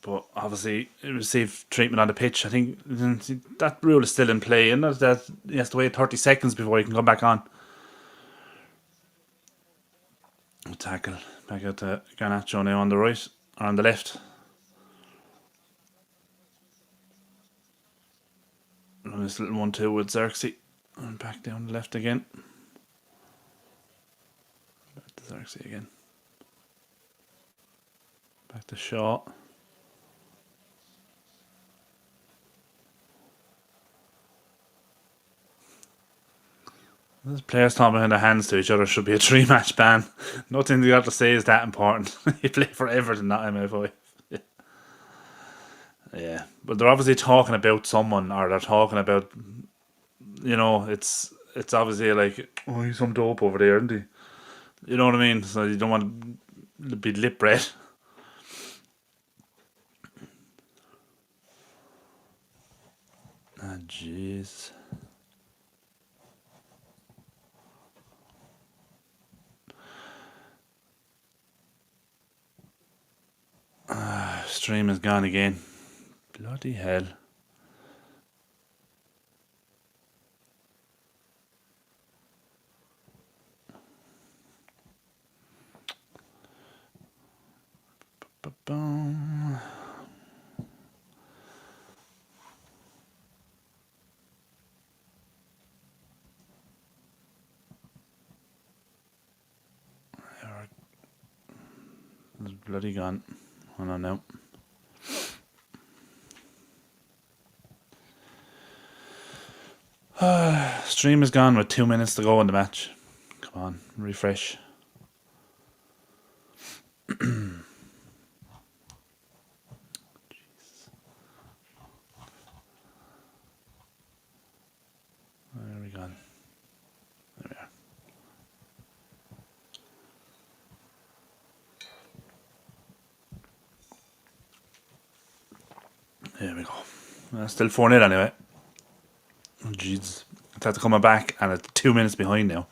But obviously, he received treatment on the pitch. I think that rule is still in play, isn't it? That he has to wait 30 seconds before he can come back on. Tackle back out to Garnacho now on the right, or on the left. And this little 1-2 with Xerxes. And back down the left again. Back to Xerxes again. Back to Shaw. Those players talking behind their hands to each other should be a 3-match ban. Nothing they got to say is that important. You play for Everton, not MFI. Yeah, but they're obviously talking about someone, or they're talking about, you know, it's obviously like, oh, he's some dope over there, isn't he? You know what I mean? So you don't want to be lip read. Ah, jeez. Stream is gone again. Bloody hell. Ba-boom. It's bloody gone. Hold on now. Stream is gone with 2 minutes to go in the match. Come on, refresh. Where are we gone? There we are. There we go. Still 4-0 anyway. Oh, jeez. It's had to come back, and it's 2 minutes behind now.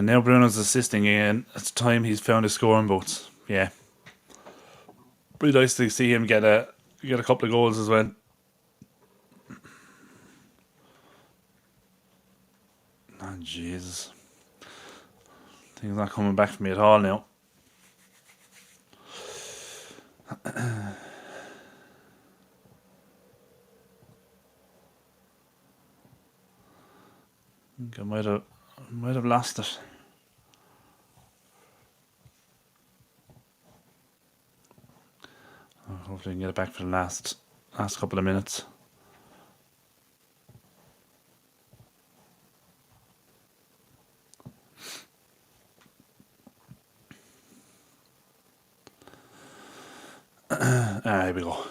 Now Bruno's assisting again. It's time he's found his scoring boots. Yeah. Pretty nice to see him get a couple of goals as well. Jesus. Things not coming back for me at all now. I think I might have lost it. Hopefully I can get it back for the last couple of minutes. Here we go.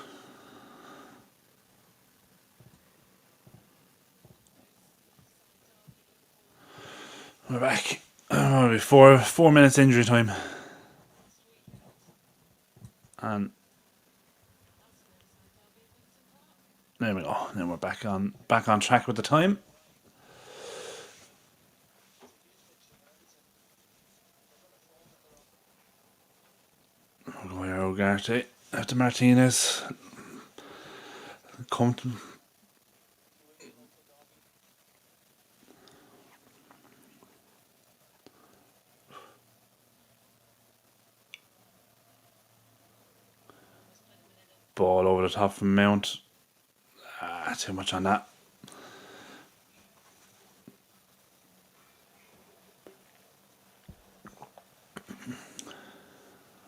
We're back. It'll be 4 minutes injury time. And there we go. Then we're back on track with the time. Maguire, Ugarte, after Martinez. Comfortable. Ball over the top from Mount. Too much on that.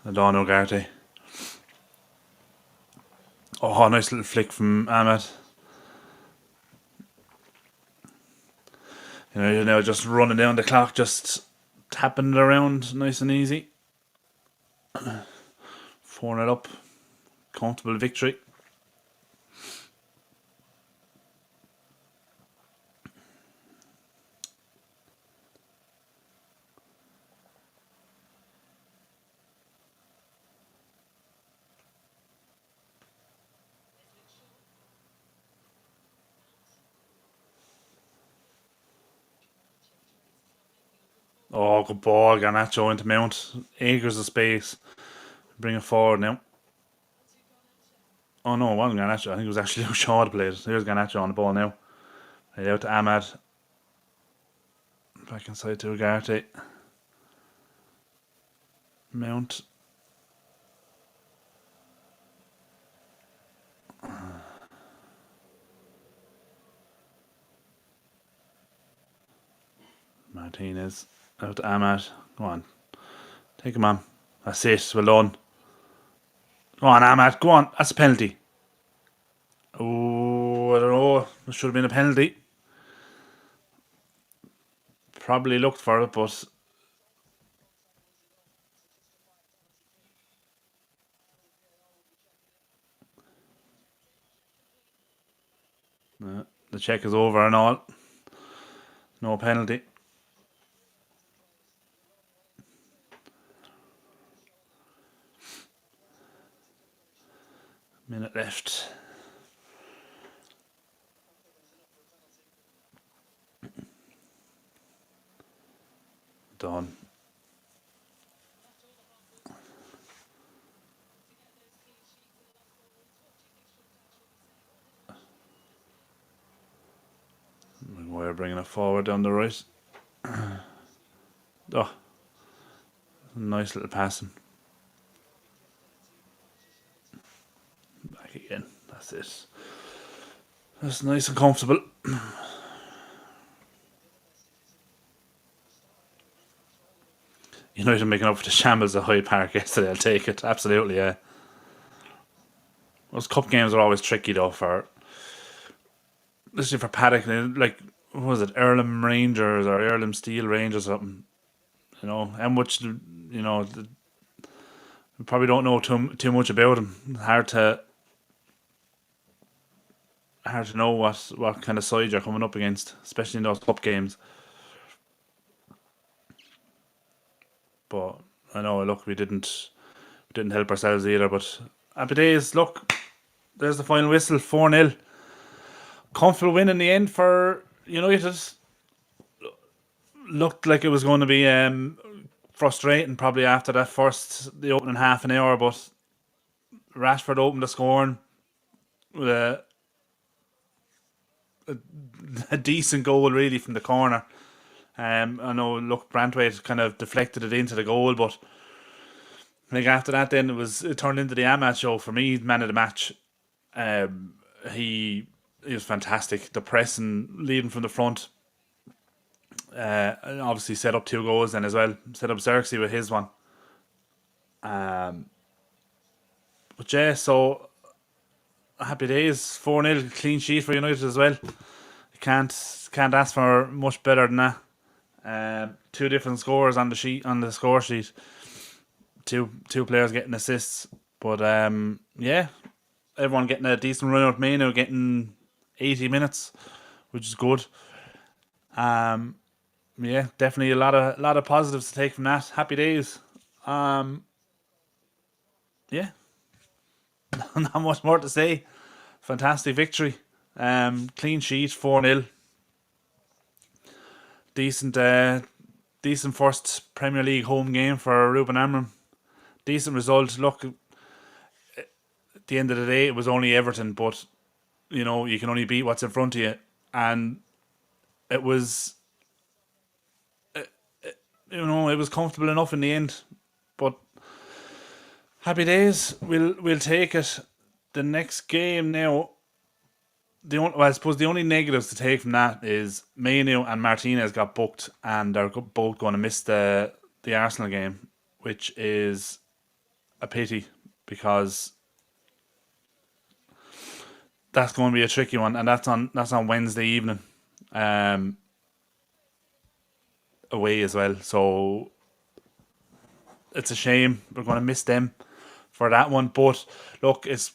Adon Ugarte. Oh, nice little flick from Ahmed. You know, just running down the clock, just tapping it around nice and easy. 4-0 up. Comfortable victory. Oh, good ball. Garnacho into Mount. Acres of space. Bring it forward now. Oh no, it wasn't Garnacho. I think it was actually Shaw that played. Here's Garnacho on the ball now. Head out to Ahmad. Back inside to Ugarte. Mount. Martinez. Out to Ahmad. Go on. Take him on. That's it. Well done. Go on, Ahmad. Go on. That's a penalty. Oh, I don't know. It should have been a penalty. Probably looked for it, but the check is over and all. No penalty. Minute left. Done. Maguire bringing it forward down the right. Oh, nice little passing. Back again. That's it. That's nice and comfortable. United making up for the shambles at Hyde Park yesterday. I'll take it. Absolutely, yeah. Those cup games are always tricky though for, especially for Paddock. Like, what was it, Earlham Rangers or Earlham Steel Rangers or something? You know, how much, we probably don't know too much about them. Hard to know what kind of side you're coming up against, especially in those cup games. But I know, look, we didn't help ourselves either. But happy days. Look, there's the final whistle, 4-0. Comfortable win in the end for United. Looked like it was going to be frustrating probably after the opening half an hour, but Rashford opened the scoring with a decent goal really from the corner. I know, look, Brantwaite kind of deflected it into the goal, but like after that, then it turned into the Ahmad show for me. Man of the match. Um, he he was fantastic. The pressing, leading from the front. Obviously set up 2 goals then as well. Set up Xerxes with his one. Um, but yeah, so happy days. 4-0 clean sheet for United as well. You can't ask for much better than that. 2 different scores on the score sheet. Two players getting assists, but yeah, everyone getting a decent run out. Maino getting 80 minutes, which is good. Um, yeah, definitely a lot of positives to take from that. Happy days. Um, yeah, not much more to say. Fantastic victory. Clean sheet, 4-0. Decent, decent first Premier League home game for Rúben Amorim. Decent result. Look, at the end of the day, it was only Everton, but you can only beat what's in front of you, and it was, it was comfortable enough in the end. But happy days. We'll take it. The next game now. I suppose the only negatives to take from that is Mainu and Martinez got booked, and they're both going to miss the Arsenal game, which is a pity because that's going to be a tricky one, and that's on Wednesday evening, um, away as well. So it's a shame we're going to miss them for that one. But look, it's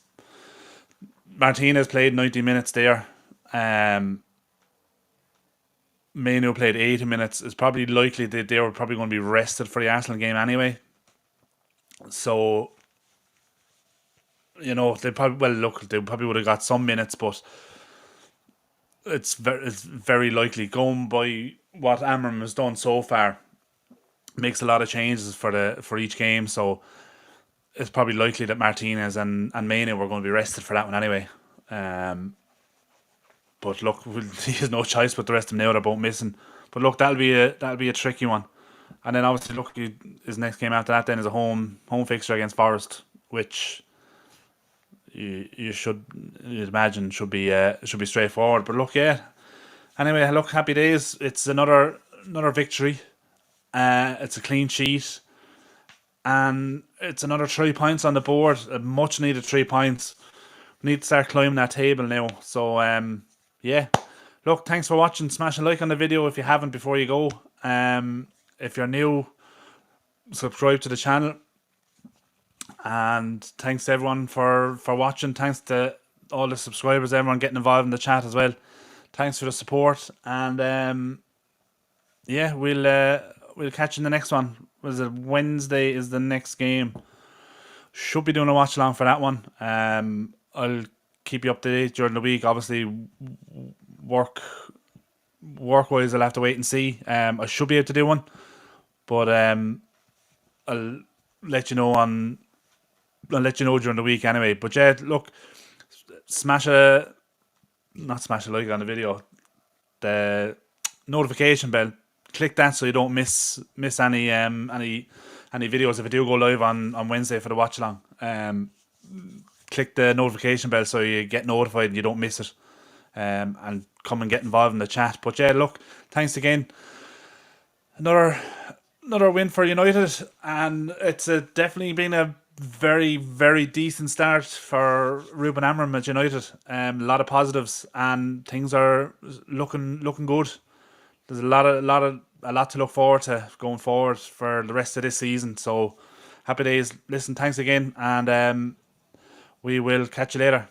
Martinez played 90 minutes there. Mainu played 80 minutes. It's probably likely that they were probably going to be rested for the Arsenal game anyway. So, they probably would have got some minutes, but it's very likely, going by what Amram has done so far, makes a lot of changes for each game. So it's probably likely that Martinez and Mainu were going to be rested for that one anyway. But look, he has no choice but the rest of them now. They're both missing. But look, that'll be a tricky one. And then obviously, look, his next game after that then is a home fixture against Forest, which you'd imagine should be straightforward. But look, yeah. Anyway, look, happy days. It's another victory. It's a clean sheet, and it's another 3 points on the board. A much needed 3 points. We need to start climbing that table now. So yeah. Look, thanks for watching. Smash a like on the video if you haven't before you go. If you're new, subscribe to the channel. And thanks to everyone for watching. Thanks to all the subscribers, everyone getting involved in the chat as well. Thanks for the support. And yeah, we'll catch you in the next one. Was it Wednesday is the next game? Should be doing a watch along for that one. I'll keep you up to date during the week. Obviously, work wise, I'll have to wait and see. I should be able to do one, but I'll let you know during the week anyway. But yeah, look, not smash a like on the video, the notification bell. Click that so you don't miss any videos if I do go live on Wednesday for the watch along. Click the notification bell so you get notified and you don't miss it. And come and get involved in the chat. But yeah, look, thanks again. Another win for United, and it's definitely been a very, very decent start for Rúben Amorim at United. A lot of positives, and things are looking good. There's a lot to look forward to going forward for the rest of this season. So happy days. Listen, thanks again, and we will catch you later.